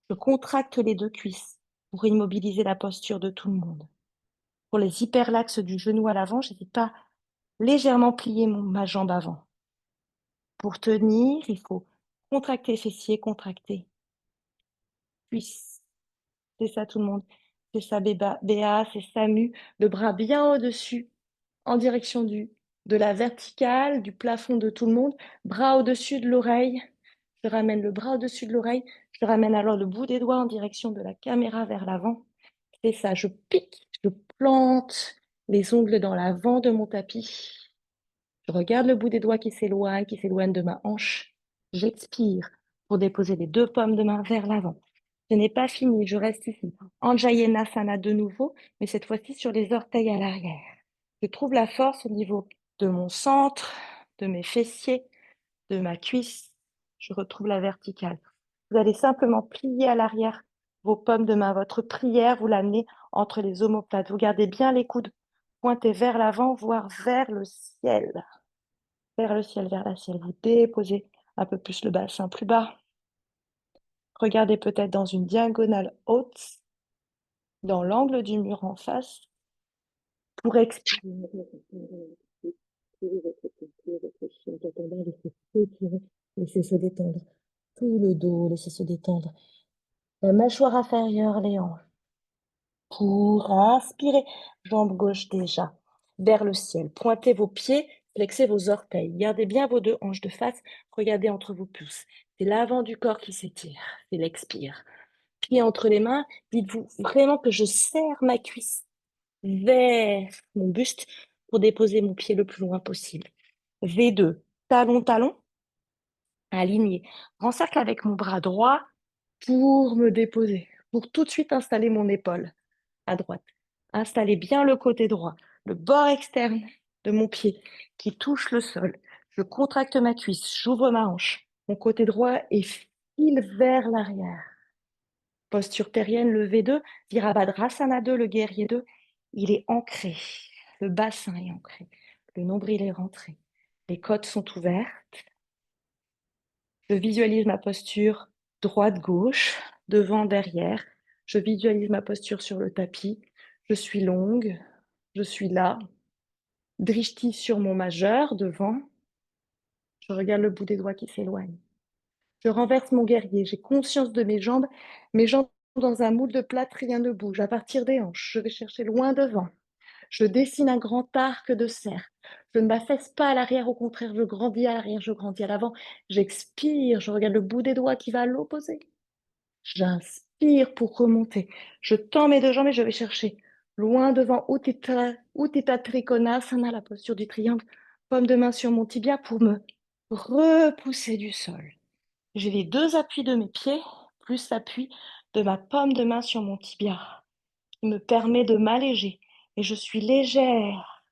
Je contracte les deux cuisses pour immobiliser la posture de tout le monde. Pour les hyperlaxes du genou à l'avant, j'hésite pas légèrement plier ma jambe avant. Pour tenir, il faut contracter fessiers, contracter cuisses. C'est ça tout le monde. C'est ça Béa, c'est Samu. Le bras bien au-dessus, en direction de la verticale, du plafond de tout le monde. Bras au-dessus de l'oreille. Je ramène le bras au-dessus de l'oreille. Je ramène alors le bout des doigts en direction de la caméra vers l'avant. C'est ça, je pique, je plante les ongles dans l'avant de mon tapis. Je regarde le bout des doigts qui s'éloigne de ma hanche. J'expire pour déposer les deux paumes de main vers l'avant. Ce n'est pas fini, je reste ici. Anjayenasana de nouveau, mais cette fois-ci sur les orteils à l'arrière. Je trouve la force au niveau de mon centre, de mes fessiers, de ma cuisse. Je retrouve la verticale. Vous allez simplement plier à l'arrière vos paumes de main. Votre prière, vous l'amenez entre les omoplates. Vous gardez bien les coudes pointés vers l'avant, voire vers le ciel. Vers le ciel, vers la ciel. Vous déposez un peu plus le bassin plus bas. Regardez peut-être dans une diagonale haute, dans l'angle du mur en face, pour expirer. Laissez se détendre. Tout le dos, laissez se détendre. La mâchoire inférieure, les hanches. Pour inspirer, jambe gauche déjà, vers le ciel. Pointez vos pieds, flexez vos orteils. Gardez bien vos deux hanches de face. Regardez entre vos pouces. C'est l'avant du corps qui s'étire. C'est l'expire. Pieds entre les mains. Dites-vous vraiment que je serre ma cuisse vers mon buste pour déposer mon pied le plus loin possible. V2, talon, aligné. Grand cercle avec mon bras droit pour me déposer, pour tout de suite installer mon épaule à droite. Installez bien le côté droit, le bord externe de mon pied qui touche le sol. Je contracte ma cuisse, j'ouvre ma hanche, mon côté droit et file vers l'arrière. Posture terrienne, le V2, Virabhadrasana 2, le guerrier 2, il est ancré. Le bassin est ancré. Le nombril est rentré. Les côtes sont ouvertes. Je visualise ma posture droite-gauche, devant, derrière. Je visualise ma posture sur le tapis. Je suis longue. Je suis là. Drishti sur mon majeur, devant. Je regarde le bout des doigts qui s'éloigne. Je renverse mon guerrier. J'ai conscience de mes jambes. Mes jambes dans un moule de plâtre, rien ne bouge. À partir des hanches, je vais chercher loin devant. Je dessine un grand arc de cercle. Je ne m'affaisse pas à l'arrière, au contraire, je grandis à l'arrière, je grandis à l'avant. J'expire, je regarde le bout des doigts qui va à l'opposé. J'inspire pour remonter. Je tends mes deux jambes et je vais chercher loin devant Utthita Trikonasana, la posture du triangle, paume de main sur mon tibia pour me repousser du sol. J'ai les deux appuis de mes pieds, plus l'appui de ma paume de main sur mon tibia, qui me permet de m'alléger et je suis légère.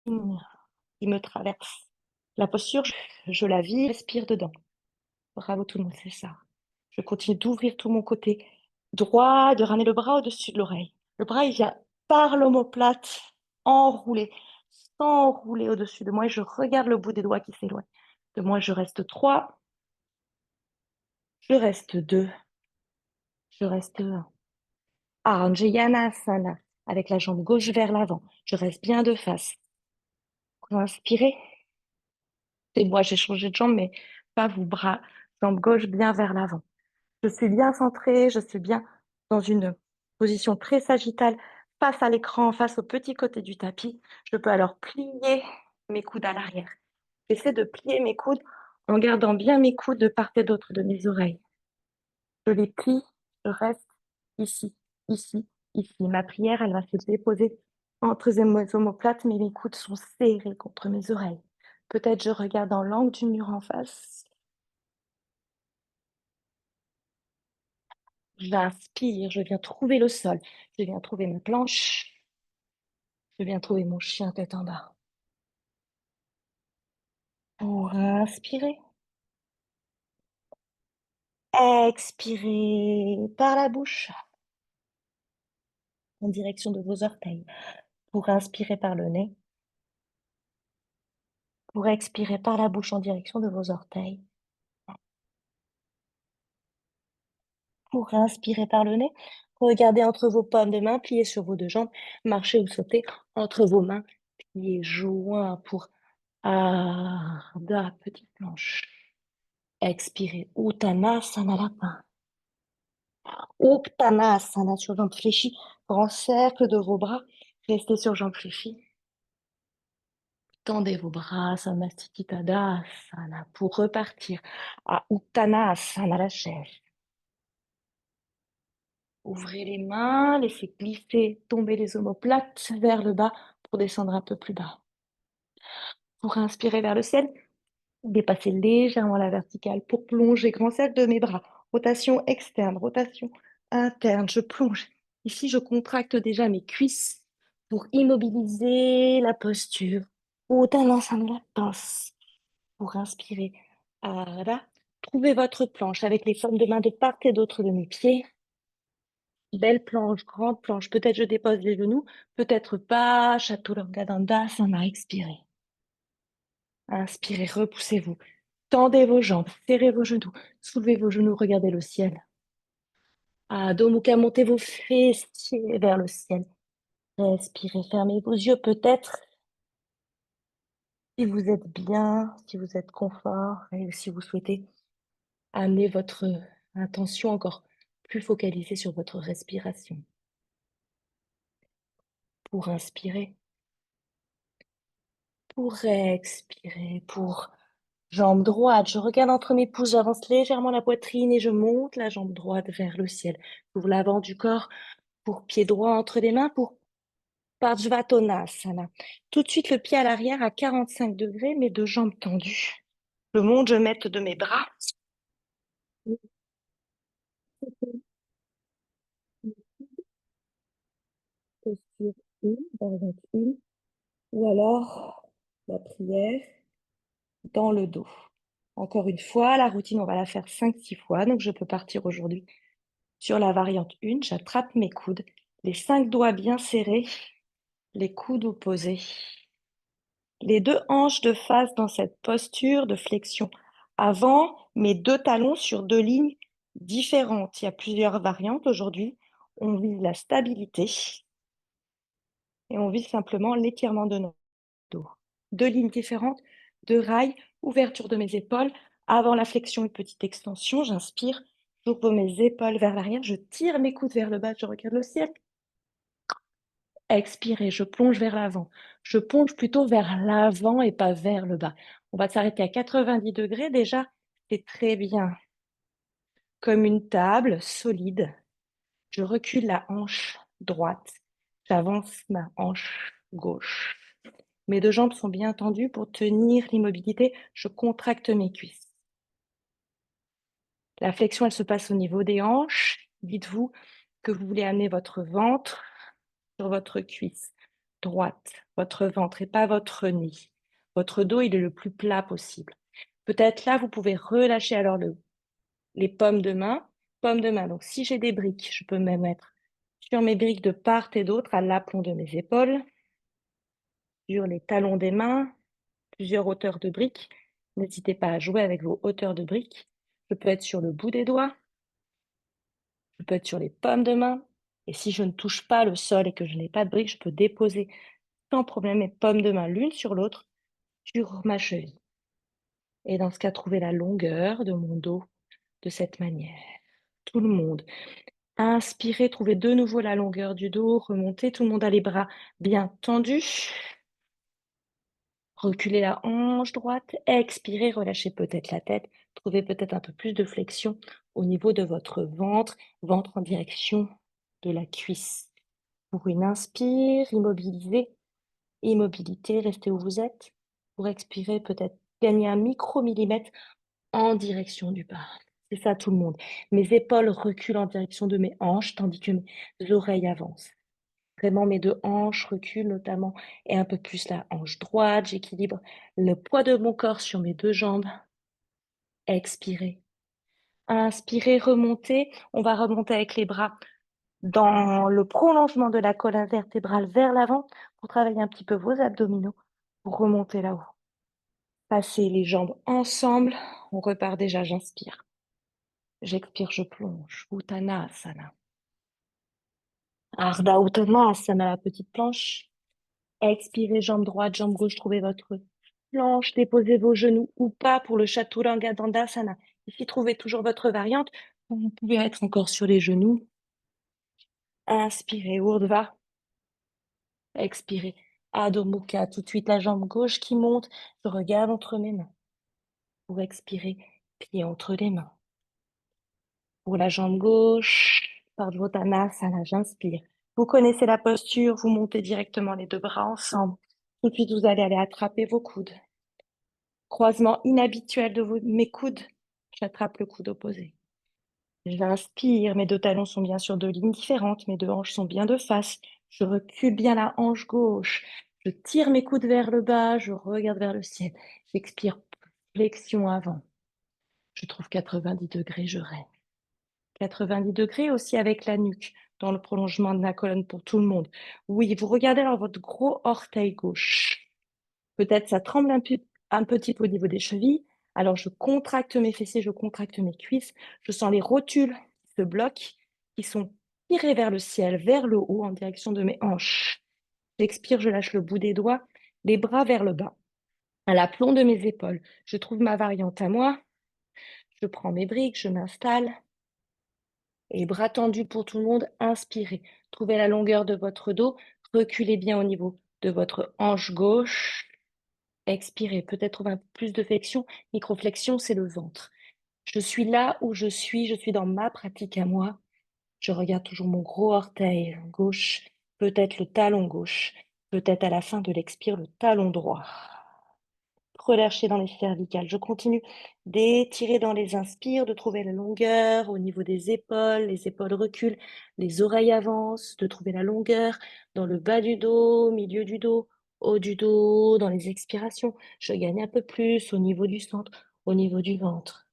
Qui me traverse. La posture, je la vis, respire dedans. Bravo tout le monde, c'est ça. Je continue d'ouvrir tout mon côté droit, de ramener le bras au-dessus de l'oreille. Le bras, il vient par l'omoplate, enroulé, s'enrouler au-dessus de moi et je regarde le bout des doigts qui s'éloigne. De moi, je reste 3, je reste 2, je reste 1. Anjayanasana, avec la jambe gauche vers l'avant. Je reste bien de face. Pour inspirer, c'est moi, j'ai changé de jambe, mais pas vous, bras, jambe gauche bien vers l'avant. Je suis bien centrée, je suis bien dans une position très sagittale, face à l'écran, face au petit côté du tapis. Je peux alors plier mes coudes à l'arrière. J'essaie de plier mes coudes en gardant bien mes coudes de part et d'autre de mes oreilles. Je les plie, je reste ici, ici, ici. Ma prière, elle va se déposer entre mes omoplates, mais mes coudes sont serrés contre mes oreilles. Peut-être je regarde dans l'angle du mur en face. J'inspire, je viens trouver le sol, je viens trouver ma planche, je viens trouver mon chien tête en bas. Pour inspirer, expirez par la bouche en direction de vos orteils. Pour inspirer par le nez, pour expirer par la bouche en direction de vos orteils. Pour inspirer par le nez, regardez entre vos pommes de main, pliez sur vos deux jambes, marchez ou sautez entre vos mains, pieds joints pour Ardha, petite planche. Expirez, Uttanasana lapin. Uttanasana sur jambes fléchies, grand cercle de vos bras, restez sur jambes fléchies. Tendez vos bras, Samasthiti Tadasana, pour repartir à Uttanasana, la chaise. Ouvrez les mains, laissez glisser, tomber les omoplates vers le bas pour descendre un peu plus bas. Pour inspirer vers le ciel, dépassez légèrement la verticale pour plonger grand cercle de mes bras. Rotation externe, rotation interne. Je plonge. Ici, je contracte déjà mes cuisses pour immobiliser la posture. Uttanasana la pince. Pour inspirer. Ara. Trouvez votre planche avec les formes de main de part et d'autre de mes pieds. Belle planche, grande planche. Peut-être je dépose les genoux, peut-être pas. Chaturanga Dandasana. Expirez. Inspirez, repoussez-vous. Tendez vos jambes, serrez vos genoux, soulevez vos genoux, regardez le ciel. Adho Mukha, montez vos fessiers vers le ciel. Respirez, fermez vos yeux peut-être. Si vous êtes bien, si vous êtes confort et si vous souhaitez amener votre intention encore plus focalisée sur votre respiration. Pour inspirer, pour expirer, pour jambe droite. Je regarde entre mes pouces, j'avance légèrement la poitrine et je monte la jambe droite vers le ciel. Pour l'avant du corps, pour pied droit entre les mains, pour Parsvatonasana. Tout de suite, le pied à l'arrière à 45 degrés, mes deux jambes tendues. Je monte, je mets de mes bras. Posture 1, variante 1, ou alors la prière dans le dos. Encore une fois, la routine, on va la faire 5-6 fois, donc je peux partir aujourd'hui sur la variante 1. J'attrape mes coudes, les 5 doigts bien serrés, les coudes opposés. Les deux hanches de face dans cette posture de flexion avant, mes deux talons sur deux lignes différentes. Il y a plusieurs variantes aujourd'hui. On vise la stabilité et on vise simplement l'étirement de nos dos. Deux lignes différentes, deux rails, ouverture de mes épaules. Avant la flexion, une petite extension. J'inspire, j'ouvre mes épaules vers l'arrière, je tire mes coudes vers le bas, je regarde le ciel. Expirez, je plonge vers l'avant. Je plonge plutôt vers l'avant et pas vers le bas. On va s'arrêter à 90 degrés déjà. C'est très bien. Comme une table solide. Je recule la hanche droite. J'avance ma hanche gauche. Mes deux jambes sont bien tendues pour tenir l'immobilité. Je contracte mes cuisses. La flexion, elle se passe au niveau des hanches. Dites-vous que vous voulez amener votre ventre sur votre cuisse droite, votre ventre et pas votre nez. Votre dos, il est le plus plat possible. Peut-être là, vous pouvez relâcher alors les paumes de main. Paumes de main. Donc, si j'ai des briques, je peux me mettre sur mes briques de part et d'autre, à l'aplomb de mes épaules, sur les talons des mains, plusieurs hauteurs de briques. N'hésitez pas à jouer avec vos hauteurs de briques. Je peux être sur le bout des doigts, je peux être sur les paumes de main. Et si je ne touche pas le sol et que je n'ai pas de briques, je peux déposer sans problème mes paumes de main l'une sur l'autre sur ma cheville. Et dans ce cas, trouver la longueur de mon dos de cette manière. Tout le monde. Inspirez, trouvez de nouveau la longueur du dos, remontez, tout le monde a les bras bien tendus. Reculez la hanche droite, expirez, relâchez peut-être la tête, trouvez peut-être un peu plus de flexion au niveau de votre ventre, ventre en direction de la cuisse. Pour une inspire, immobilisez, immobilité, restez où vous êtes. Pour expirer, peut-être gagner un micromillimètre en direction du bas. C'est ça tout le monde. Mes épaules reculent en direction de mes hanches, tandis que mes oreilles avancent. Vraiment, mes deux hanches reculent notamment et un peu plus la hanche droite. J'équilibre le poids de mon corps sur mes deux jambes. Expirez. Inspirez, remontez. On va remonter avec les bras dans le prolongement de la colonne vertébrale vers l'avant pour travailler un petit peu vos abdominaux pour remonter là-haut. Passez les jambes ensemble. On repart déjà, j'inspire. J'expire, je plonge. Uttanasana. Ardha Uttanasana, la petite planche. Expirez, jambe droite, jambe gauche, trouvez votre planche, déposez vos genoux ou pas pour le Chaturanga Dandasana. Ici, trouvez toujours votre variante. Vous pouvez être encore sur les genoux. Inspirez, Urdhva. Expirez, Adho Mukha. Tout de suite, la jambe gauche qui monte. Je regarde entre mes mains. Pour expirer, pied entre les mains. Pour la jambe gauche, Pardvottanasana, j'inspire. Vous connaissez la posture, vous montez directement les deux bras ensemble. Tout de suite, vous allez aller attraper vos coudes. Croisement inhabituel de mes coudes. J'attrape le coude opposé. J'inspire, mes deux talons sont bien sur deux lignes différentes, mes deux hanches sont bien de face. Je recule bien la hanche gauche. Je tire mes coudes vers le bas, je regarde vers le ciel. J'expire, flexion avant. Je trouve 90 degrés, je rêve. 90 degrés aussi avec la nuque, dans le prolongement de la colonne pour tout le monde. Oui, vous regardez alors votre gros orteil gauche. Peut-être ça tremble un petit peu au niveau des chevilles. Alors je contracte mes fessiers, je contracte mes cuisses. Je sens les rotules qui se bloquent, qui sont tirées vers le ciel, vers le haut, en direction de mes hanches. J'expire, je lâche le bout des doigts, les bras vers le bas, à l'aplomb de mes épaules. Je trouve ma variante à moi. Je prends mes briques, je m'installe. Et bras tendus pour tout le monde, inspirez. Trouvez la longueur de votre dos. Reculez bien au niveau de votre hanche gauche. Expirez. Peut-être trouver un peu plus de flexion. Microflexion, c'est le ventre. Je suis là où je suis dans ma pratique à moi. Je regarde toujours mon gros orteil gauche, peut-être le talon gauche, peut-être à la fin de l'expire, le talon droit. Relâchez dans les cervicales. Je continue d'étirer dans les inspires, de trouver la longueur au niveau des épaules. Les épaules reculent, les oreilles avancent, de trouver la longueur dans le bas du dos, milieu du dos, haut du dos, dans les expirations. Je gagne un peu plus au niveau du centre, au niveau du ventre.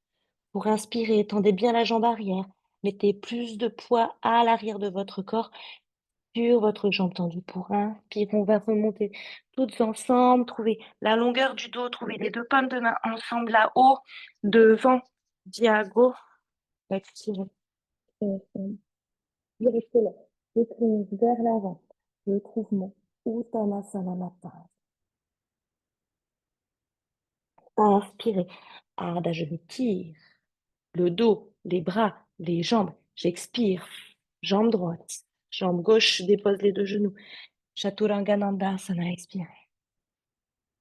Pour inspirer, tendez bien la jambe arrière. Mettez plus de poids à l'arrière de votre corps sur votre jambe tendue pour inspirer. On va remonter toutes ensemble. Trouvez la longueur du dos. Trouvez les deux paumes de main ensemble là-haut, devant, diago. Expirez. Je reste là. Je plonge vers l'avant. Je trouve mon Uttanasana Matin. Inspirez. Ardha, je m'étire. Le dos, les bras, les jambes. J'expire. Jambe droite. Jambe gauche, je dépose les deux genoux. Chaturanga Dandasana, expire.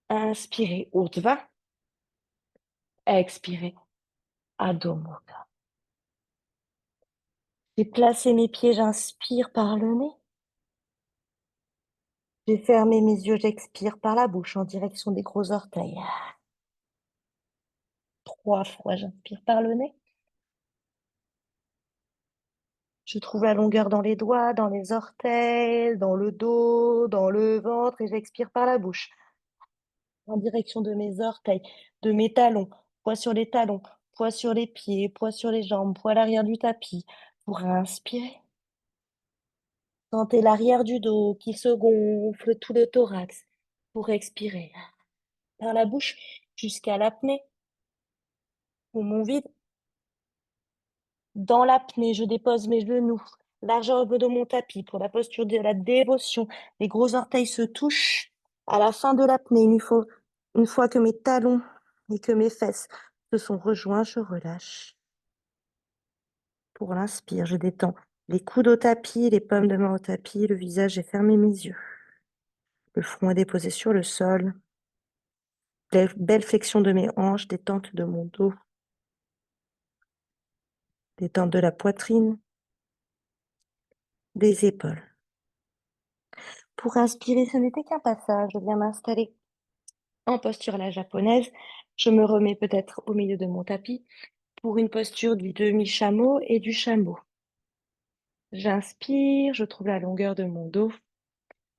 Inspirez, Urdhva. Expirez, Adho Mukha. J'ai placé mes pieds, j'inspire par le nez. J'ai fermé mes yeux, j'expire par la bouche en direction des gros orteils. 3 fois, j'inspire par le nez. Je trouve la longueur dans les doigts, dans les orteils, dans le dos, dans le ventre et j'expire par la bouche en direction de mes orteils, de mes talons, poids sur les talons, poids sur les pieds, poids sur les jambes, poids à l'arrière du tapis. Pour inspirer, sentez l'arrière du dos qui se gonfle, tout le thorax. Pour expirer, par la bouche jusqu'à l'apnée, poumon vide. Dans l'apnée, je dépose mes genoux, largeur de mon tapis pour la posture de la dévotion. Les gros orteils se touchent. À la fin de l'apnée, une fois que mes talons et que mes fesses se sont rejoints, je relâche. Pour l'inspire, je détends les coudes au tapis, les paumes de main au tapis, le visage, j'ai fermé mes yeux. Le front est déposé sur le sol. Belle flexion de mes hanches, détente de mon dos, détente de la poitrine, des épaules. Pour inspirer, ce n'était qu'un passage. Je viens m'installer en posture à la japonaise. Je me remets peut-être au milieu de mon tapis pour une posture du demi-chameau et du chameau. J'inspire, je trouve la longueur de mon dos.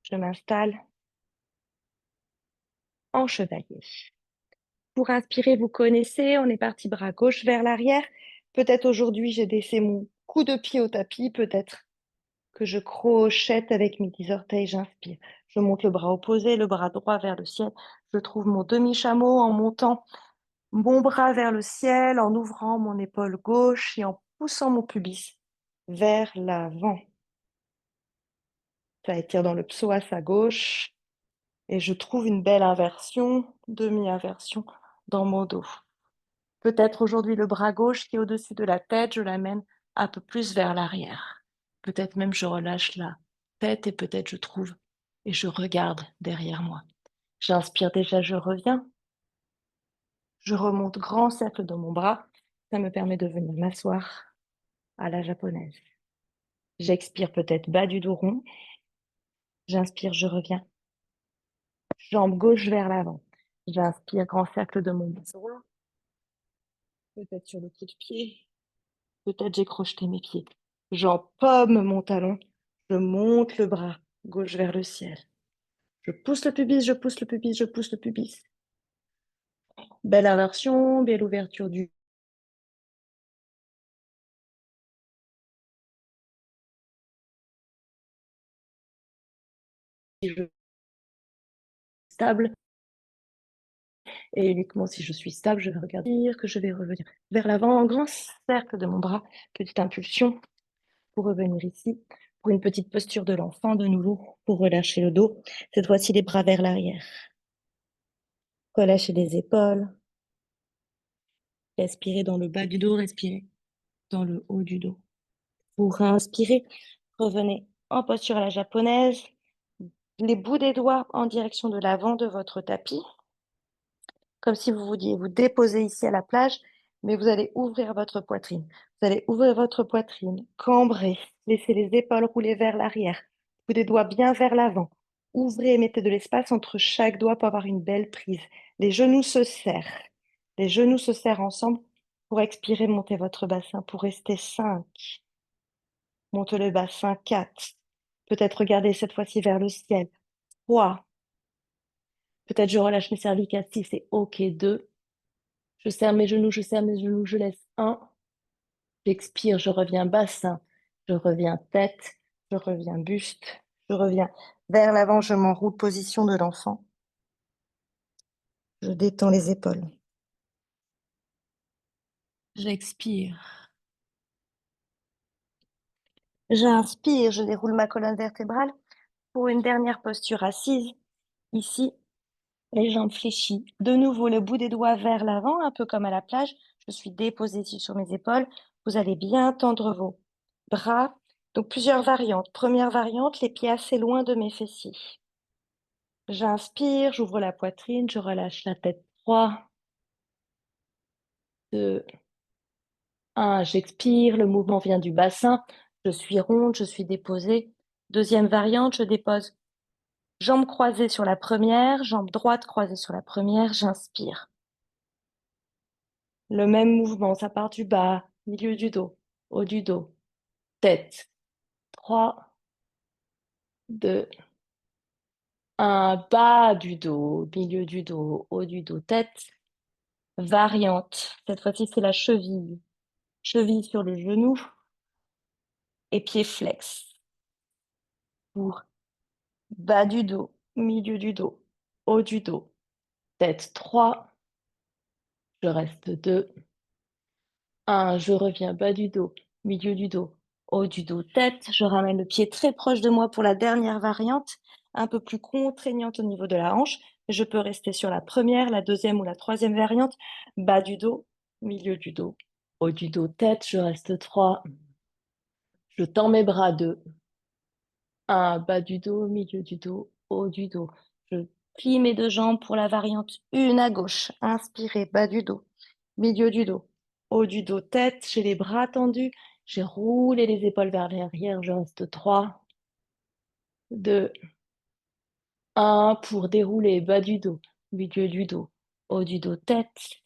Je m'installe en chevalier. Pour inspirer, vous connaissez, on est parti bras gauche vers l'arrière. Peut-être aujourd'hui, j'ai laissé mon coup de pied au tapis, peut-être que je crochette avec mes 10 orteils, j'inspire. Je monte le bras opposé, le bras droit vers le ciel. Je trouve mon demi-chameau en montant mon bras vers le ciel, en ouvrant mon épaule gauche et en poussant mon pubis vers l'avant. Ça étire dans le psoas à gauche et je trouve une belle inversion, demi-inversion dans mon dos. Peut-être aujourd'hui le bras gauche qui est au-dessus de la tête, je l'amène un peu plus vers l'arrière. Peut-être même je relâche la tête et peut-être je trouve et je regarde derrière moi. J'inspire déjà, je reviens. Je remonte grand cercle dans mon bras. Ça me permet de venir m'asseoir à la japonaise. J'expire peut-être bas du dos rond. J'inspire, je reviens. Jambe gauche vers l'avant. J'inspire, grand cercle de mon bras. Peut-être sur le coup de pied. Peut-être j'ai crocheté mes pieds. J'empomme mon talon. Je monte le bras gauche vers le ciel. Je pousse le pubis, je pousse le pubis, je pousse le pubis. Belle inversion, belle ouverture du stable. Et uniquement si je suis stable, je vais regarder que je vais revenir vers l'avant, en grand cercle de mon bras, petite impulsion pour revenir ici, pour une petite posture de l'enfant de nouveau, pour relâcher le dos. Cette fois-ci, les bras vers l'arrière. Relâchez les épaules. Respirez dans le bas du dos, respirez dans le haut du dos. Pour inspirer, revenez en posture à la japonaise, les bouts des doigts en direction de l'avant de votre tapis, comme si vous vouliez vous déposer ici à la plage, mais vous allez ouvrir votre poitrine. Vous allez ouvrir votre poitrine, cambrer, laissez les épaules rouler vers l'arrière, bout des doigts bien vers l'avant. Ouvrez et mettez de l'espace entre chaque doigt pour avoir une belle prise. Les genoux se serrent. Les genoux se serrent ensemble. Pour expirer, montez votre bassin pour rester 5. Montez le bassin 4. Peut-être regardez cette fois-ci vers le ciel. 3. Peut-être je relâche mes cervicales si c'est OK. 2. Je serre mes genoux, je serre mes genoux, je laisse 1. J'expire, je reviens bassin, je reviens tête, je reviens buste, je reviens vers l'avant, je m'enroule, position de l'enfant. Je détends les épaules. J'expire. J'inspire, je déroule ma colonne vertébrale pour une dernière posture assise. Ici, les jambes fléchies. De nouveau, le bout des doigts vers l'avant, un peu comme à la plage. Je suis déposée ici sur mes épaules. Vous allez bien tendre vos bras. Donc, plusieurs variantes. Première variante, les pieds assez loin de mes fessiers. J'inspire, j'ouvre la poitrine, je relâche la tête. 3, 2, 1. J'expire, le mouvement vient du bassin. Je suis ronde, je suis déposée. Deuxième variante, je dépose Jambes croisées sur la première, jambe droite croisée sur la première, j'inspire. Le même mouvement, ça part du bas, milieu du dos, haut du dos, tête. 3, 2, 1, bas du dos, milieu du dos, haut du dos, tête. Variante. Cette fois-ci, c'est la cheville. Cheville sur le genou et pied flex. Pour bas du dos, milieu du dos, haut du dos, tête. 3, je reste 2, 1, je reviens bas du dos, milieu du dos, haut du dos, tête. Je ramène le pied très proche de moi pour la dernière variante, un peu plus contraignante au niveau de la hanche. Je peux rester sur la première, la deuxième ou la troisième variante. Bas du dos, milieu du dos, haut du dos, tête. Je reste 3. Je tends mes bras 2. 1, bas du dos, milieu du dos, haut du dos. Je plie mes deux jambes pour la variante 1 à gauche. Inspirez, bas du dos, milieu du dos, haut du dos, tête. J'ai les bras tendus. J'ai roulé les épaules vers l'arrière. Je reste 3, 2, 1 pour dérouler, bas du dos, milieu du dos, haut du dos, tête.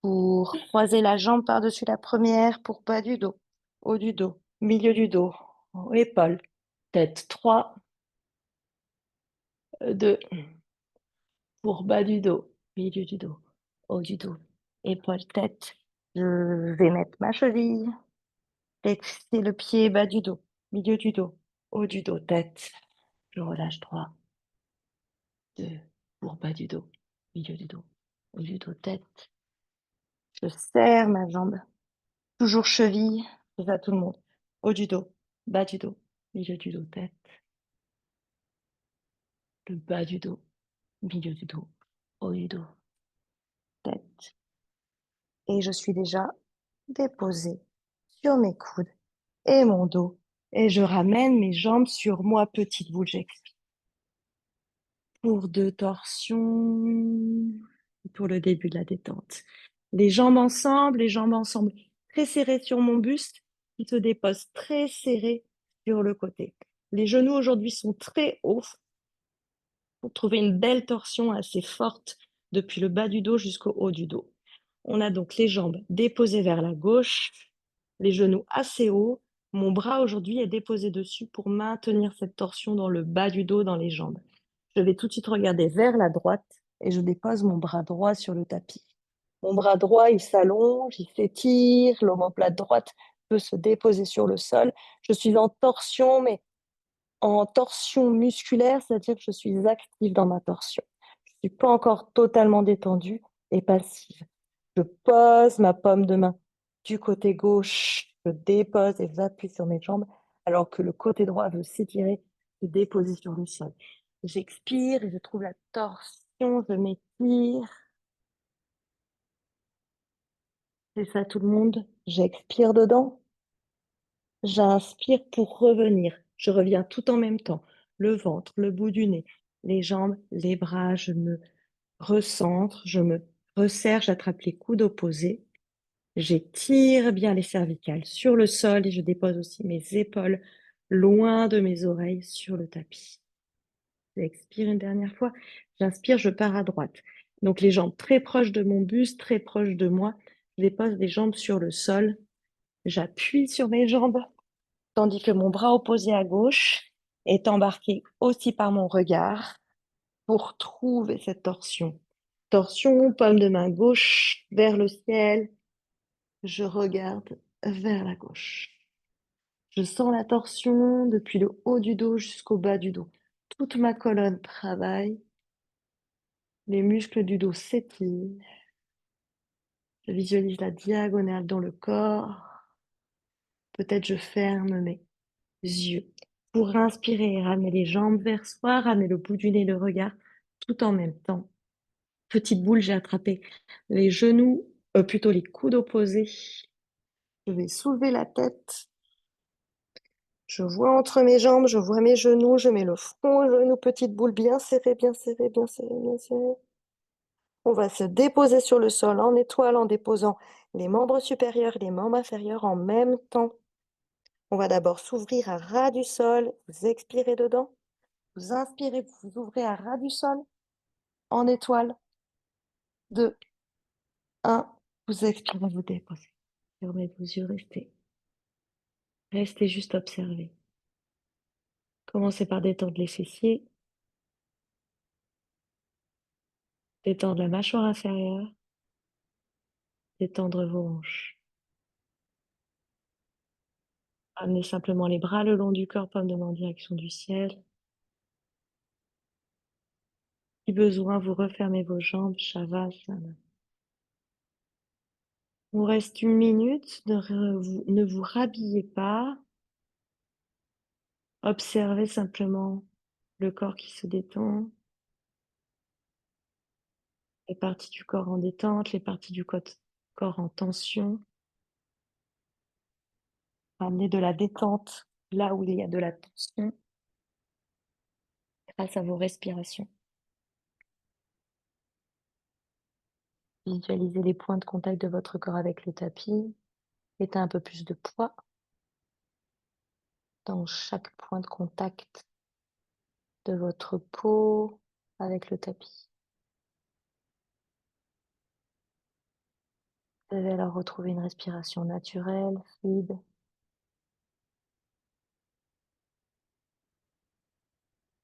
Pour croiser la jambe par-dessus la première, pour bas du dos, haut du dos, milieu du dos, épaules, tête. 3, 2, pour bas du dos, milieu du dos, haut du dos, épaules, tête. Je vais mettre ma cheville, flexer le pied, bas du dos, milieu du dos, haut du dos, tête. Je relâche 3, 2, pour bas du dos, milieu du dos, haut du dos, tête. Je serre ma jambe, toujours cheville, c'est ça tout le monde. Haut du dos, bas du dos, milieu du dos, tête. Le bas du dos, milieu du dos, haut du dos, tête. Et je suis déjà déposée sur mes coudes et mon dos. Et je ramène mes jambes sur moi, petite boule. J'expire. Pour 2 torsions. Pour le début de la détente. Les jambes ensemble, très serrées sur mon buste, qui se dépose très serré sur le côté. Les genoux aujourd'hui sont très hauts pour trouver une belle torsion assez forte depuis le bas du dos jusqu'au haut du dos. On a donc les jambes déposées vers la gauche, les genoux assez hauts. Mon bras aujourd'hui est déposé dessus pour maintenir cette torsion dans le bas du dos, dans les jambes. Je vais tout de suite regarder vers la droite et je dépose mon bras droit sur le tapis. Mon bras droit, il s'allonge, il s'étire, l'omoplate droite peut se déposer sur le sol. Je suis en torsion musculaire, c'est-à-dire que je suis active dans ma torsion. Je ne suis pas encore totalement détendue et passive. Je pose ma paume de main du côté gauche, je dépose et j'appuie sur mes jambes, alors que le côté droit veut s'étirer, se déposer sur le sol. J'expire et je trouve la torsion, je m'étire. C'est ça tout le monde. J'expire dedans. J'inspire pour revenir. Je reviens tout en même temps. Le ventre, le bout du nez, les jambes, les bras. Je me recentre, je me resserre, j'attrape les coudes opposés. J'étire bien les cervicales sur le sol et je dépose aussi mes épaules loin de mes oreilles sur le tapis. J'expire une dernière fois. J'inspire, je pars à droite. Donc les jambes très proches de mon buste, très proches de moi. Je dépose les jambes sur le sol. J'appuie sur mes jambes, tandis que mon bras opposé à gauche est embarqué aussi par mon regard pour trouver cette torsion. Torsion, paume de main gauche vers le ciel. Je regarde vers la gauche. Je sens la torsion depuis le haut du dos jusqu'au bas du dos. Toute ma colonne travaille. Les muscles du dos s'étirent. Je visualise la diagonale dans le corps. Peut-être je ferme mes yeux pour inspirer, ramener les jambes vers soi, ramener le bout du nez, le regard, tout en même temps. Petite boule, j'ai attrapé les genoux, plutôt les coudes opposés. Je vais soulever la tête. Je vois entre mes jambes, je vois mes genoux, je mets le front aux genoux, petite boule bien serrée, bien serrée, bien serrée, bien serrée. On va se déposer sur le sol en étoile en déposant les membres supérieurs et les membres inférieurs en même temps. On va d'abord s'ouvrir à ras du sol, vous expirez dedans, Vous inspirez, vous vous ouvrez à ras du sol, en étoile. 2, 1. Vous expirez, vous déposez. Fermez vos yeux, restez. Restez juste observer. Commencez par détendre les fessiers, détendre la mâchoire inférieure, détendre vos hanches. Amenez simplement les bras le long du corps, paume de main en direction du ciel. Si besoin, vous refermez vos jambes, Shavasana. Il vous reste 1 minute, ne vous rhabillez pas. Observez simplement le corps qui se détend, les parties du corps en détente, les parties du corps en tension. Amenez de la détente là où il y a de la tension grâce à vos respirations. Visualisez les points de contact de votre corps avec le tapis. Mettez un peu plus de poids dans chaque point de contact de votre peau avec le tapis. Vous allez alors retrouver une respiration naturelle, fluide.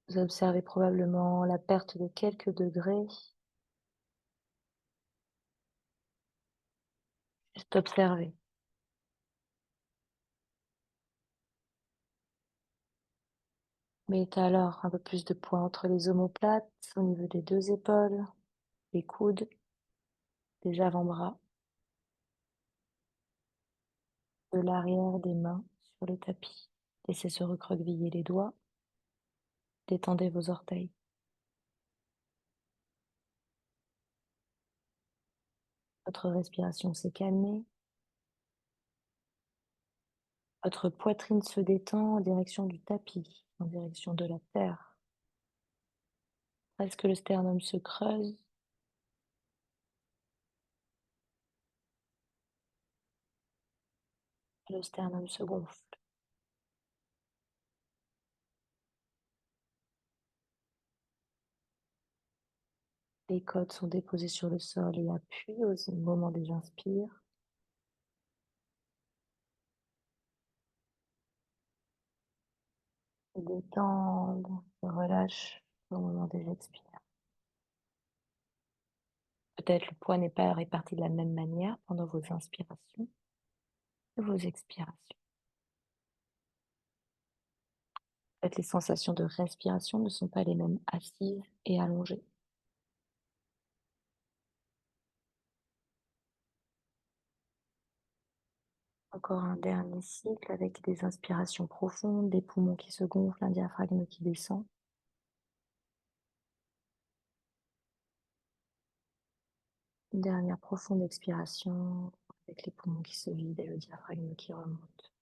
Vous observez probablement la perte de quelques degrés. Juste observer. Mettez alors un peu plus de poids entre les omoplates, au niveau des 2 épaules, les coudes, des avant-bras, de l'arrière des mains sur le tapis. Laissez se recroqueviller les doigts. Détendez vos orteils. Votre respiration s'est calmée. Votre poitrine se détend en direction du tapis, en direction de la terre. Presque le sternum se creuse. Le sternum se gonfle. Les côtes sont déposées sur le sol et appuient au moment des inspires. Se détendent, se relâchent au moment des expires. Peut-être le poids n'est pas réparti de la même manière pendant vos inspirations et vos expirations. Peut-être les sensations de respiration ne sont pas les mêmes assises et allongées. Encore un dernier cycle avec des inspirations profondes, des poumons qui se gonflent, un diaphragme qui descend. Une dernière profonde expiration avec les poumons qui se vident et le diaphragme qui remonte.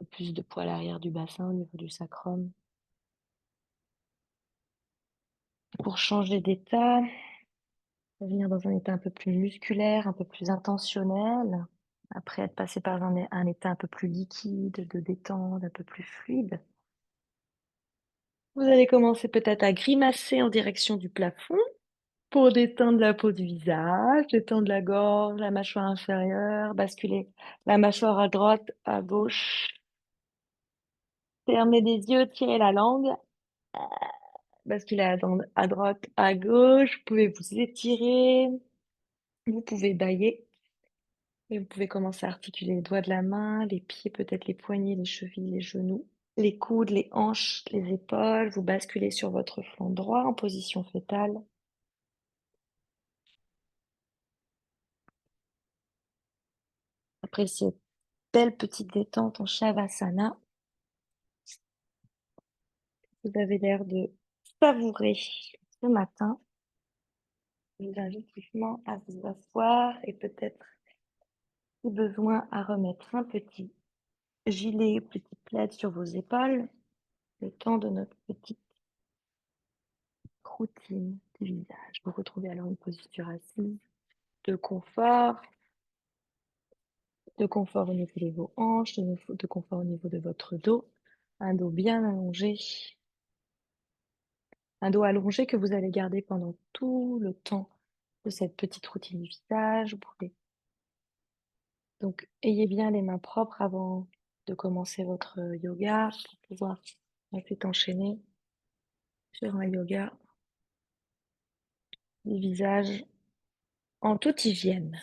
Un peu plus de poids à l'arrière du bassin au niveau du sacrum. Pour changer d'état, revenir dans un état un peu plus musculaire, un peu plus intentionnel, après être passé par un état un peu plus liquide, de détente, un peu plus fluide. Vous allez commencer peut-être à grimacer en direction du plafond pour détendre la peau du visage, détendre la gorge, la mâchoire inférieure, basculer la mâchoire à droite, à gauche. Fermez les yeux, tirez la langue, basculez à droite, à gauche. Vous pouvez vous étirer, vous pouvez bâiller. Et vous pouvez commencer à articuler les doigts de la main, les pieds, peut-être les poignets, les chevilles, les genoux, les coudes, les hanches, les épaules. Vous basculez sur votre flanc droit en position fétale. Après cette belle petite détente en Shavasana, vous avez l'air de savourer ce matin. Je vous invite vivement à vous asseoir et peut-être, si besoin, à remettre un petit gilet, petit plaid sur vos épaules, le temps de notre petite routine du visage. Vous retrouvez alors une posture assise de confort. de confort au niveau de vos hanches, de confort au niveau de votre dos. Un dos bien allongé. Un dos allongé que vous allez garder pendant tout le temps de cette petite routine du visage. Vous pouvez donc ayez bien les mains propres avant de commencer votre yoga pour pouvoir ensuite enchaîner sur un yoga du visage en toute hygiène.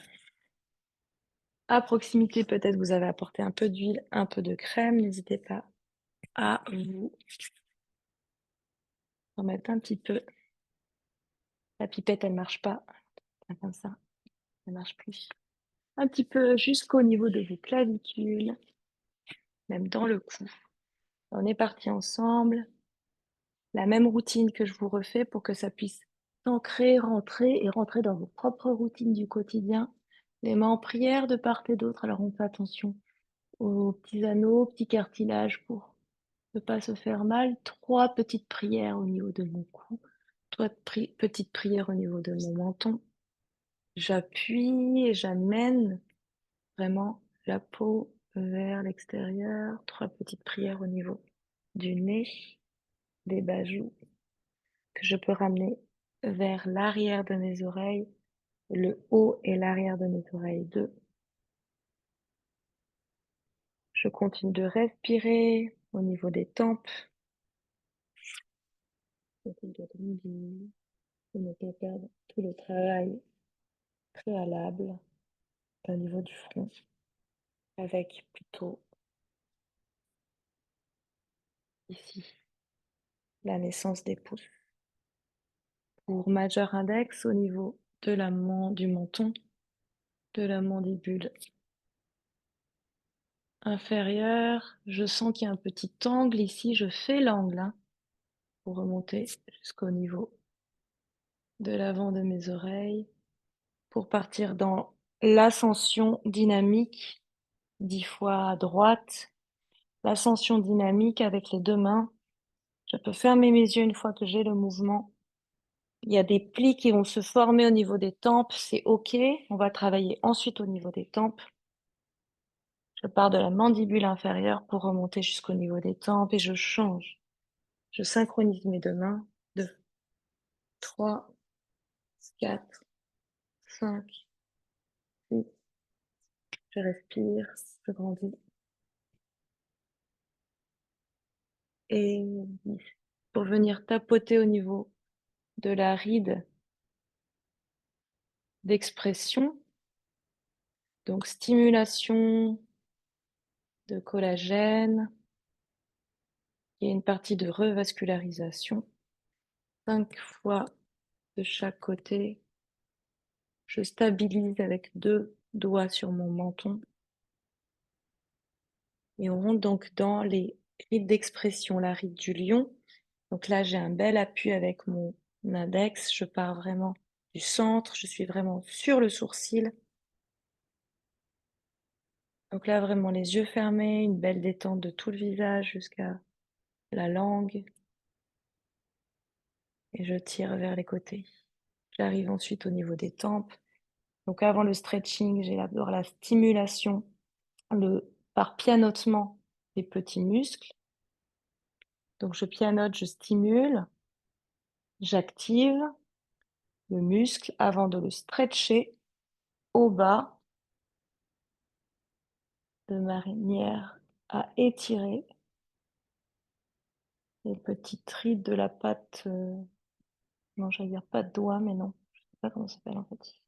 À proximité, peut-être vous avez apporté un peu d'huile, un peu de crème. N'hésitez pas à vous en mettre un petit peu. La pipette, elle marche pas. Comme ça, elle marche plus. Un petit peu jusqu'au niveau de vos clavicules, même dans le cou. On est parti ensemble. La même routine que je vous refais pour que ça puisse s'ancrer, rentrer et rentrer dans vos propres routines du quotidien. Les mains en prière de part et d'autre. Alors on fait attention aux petits anneaux, aux petits cartilages pour ne pas se faire mal. 3 petites prières au niveau de mon cou. 3 petites prières au niveau de mon menton. J'appuie et j'amène vraiment la peau vers l'extérieur. 3 petites prières au niveau du nez, des bajoux, que je peux ramener vers l'arrière de mes oreilles, le haut et l'arrière de mes oreilles 2. Je continue de respirer au niveau des tempes. Je ne pas perdre tout le travail préalable au niveau du front, avec plutôt ici la naissance des pouces. Pour majeur index au niveau de du menton, de la mandibule inférieure. Je sens qu'il y a un petit angle ici. Je fais l'angle pour remonter jusqu'au niveau de l'avant de mes oreilles, pour partir dans l'ascension dynamique 10 fois à droite. L'ascension dynamique avec les 2 mains. Je peux fermer mes yeux une fois que j'ai le mouvement. Il y a des plis qui vont se former au niveau des tempes, c'est OK. On va travailler ensuite au niveau des tempes. Je pars de la mandibule inférieure pour remonter jusqu'au niveau des tempes et je change. Je synchronise mes 2 mains. 2, 3, 4, 5, 6. Je respire, je grandis. Et 10. Pour venir tapoter au niveau de la ride d'expression. Donc stimulation de collagène. Il y a une partie de revascularisation. 5 fois de chaque côté. Je stabilise avec 2 doigts sur mon menton. Et on rentre donc dans les rides d'expression, la ride du lion. Donc là, j'ai un bel appui avec mon index. Je pars vraiment du centre. Je suis vraiment sur le sourcil. Donc là, vraiment les yeux fermés, une belle détente de tout le visage jusqu'à la langue. Et je tire vers les côtés. J'arrive ensuite au niveau des tempes. Donc avant le stretching, j'ai d'abord la stimulation par pianotement des petits muscles. Donc je pianote, je stimule, j'active le muscle avant de le stretcher au bas de manière à étirer les petites rides de la patte. Non, j'allais dire pas de doigt, mais non, je sais pas comment ça s'appelle en fait.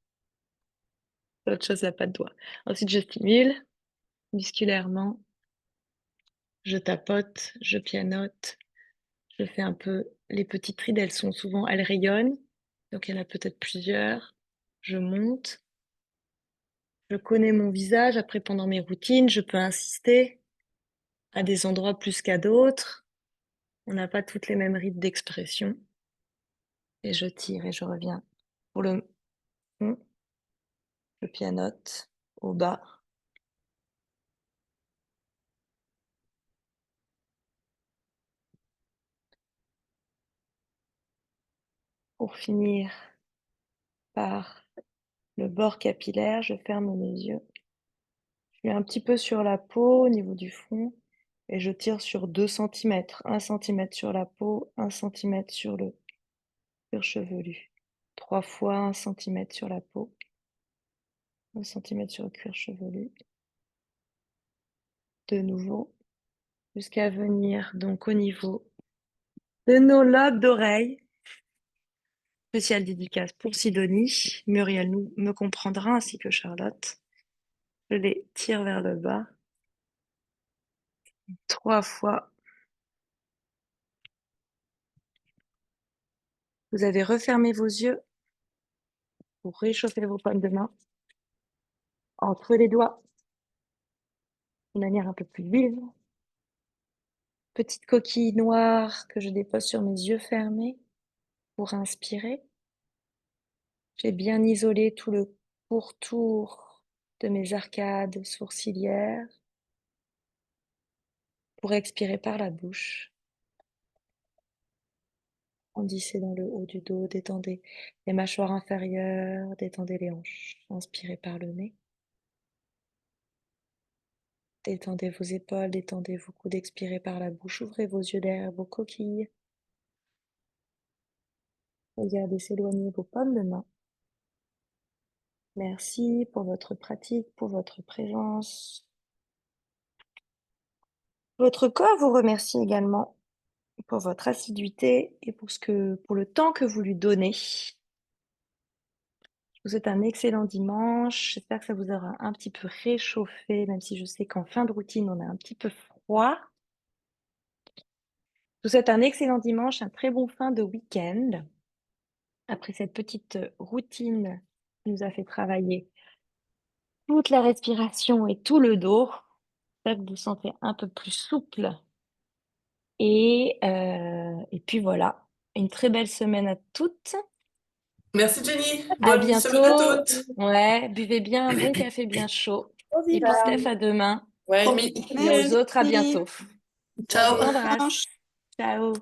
C'est autre chose, la patte de doigt. Ensuite, je stimule musculairement, je tapote, je pianote, je fais un peu les petites rides, elles rayonnent, donc il y en a peut-être plusieurs. Je monte, je connais mon visage. Après, pendant mes routines, je peux insister à des endroits plus qu'à d'autres. On n'a pas toutes les mêmes rides d'expression. Et je tire et je reviens. Pour le fond, je pianote au bas. Pour finir par le bord capillaire, je ferme mes yeux. suis un petit peu sur la peau au niveau du front et je tire sur 2 centimètres. 1 centimètre sur la peau, 1 centimètre sur le cuir chevelu. 3 fois 1 centimètre sur la peau, 1 centimètre sur le cuir chevelu. De nouveau, jusqu'à venir donc au niveau de nos lobes d'oreilles. Spéciale dédicace pour Sidonie. Muriel me comprendra ainsi que Charlotte. Je les tire vers le bas 3 fois. Vous avez refermé vos yeux pour réchauffer vos paumes de main entre les doigts de manière un peu plus vive. Petite coquille noire que je dépose sur mes yeux fermés pour inspirer. J'ai bien isolé tout le pourtour de mes arcades sourcilières pour expirer par la bouche. Grandissez dans le haut du dos, détendez les mâchoires inférieures, détendez les hanches. Inspirez par le nez. Détendez vos épaules, détendez vos coudes, expirez par la bouche. Ouvrez vos yeux derrière vos coquilles. Regardez s'éloigner vos paumes de main. Merci pour votre pratique, pour votre présence. Votre corps vous remercie également pour votre assiduité et pour le temps que vous lui donnez. Je vous souhaite un excellent dimanche. J'espère que ça vous aura un petit peu réchauffé, même si je sais qu'en fin de routine, on a un petit peu froid. Je vous souhaite un excellent dimanche, un très bon fin de week-end. Après cette petite routine qui nous a fait travailler toute la respiration et tout le dos, j'espère que vous vous sentez un peu plus souple. Et puis voilà, une très belle semaine à toutes. Merci Jenny. À Bonne semaine à bientôt. toutes. Ouais, buvez bien un bon café bien chaud. Au Et puis revoir. Steph, à demain. Ouais, Et aux autres, à Merci. bientôt. ciao. T'embrasse. Ciao.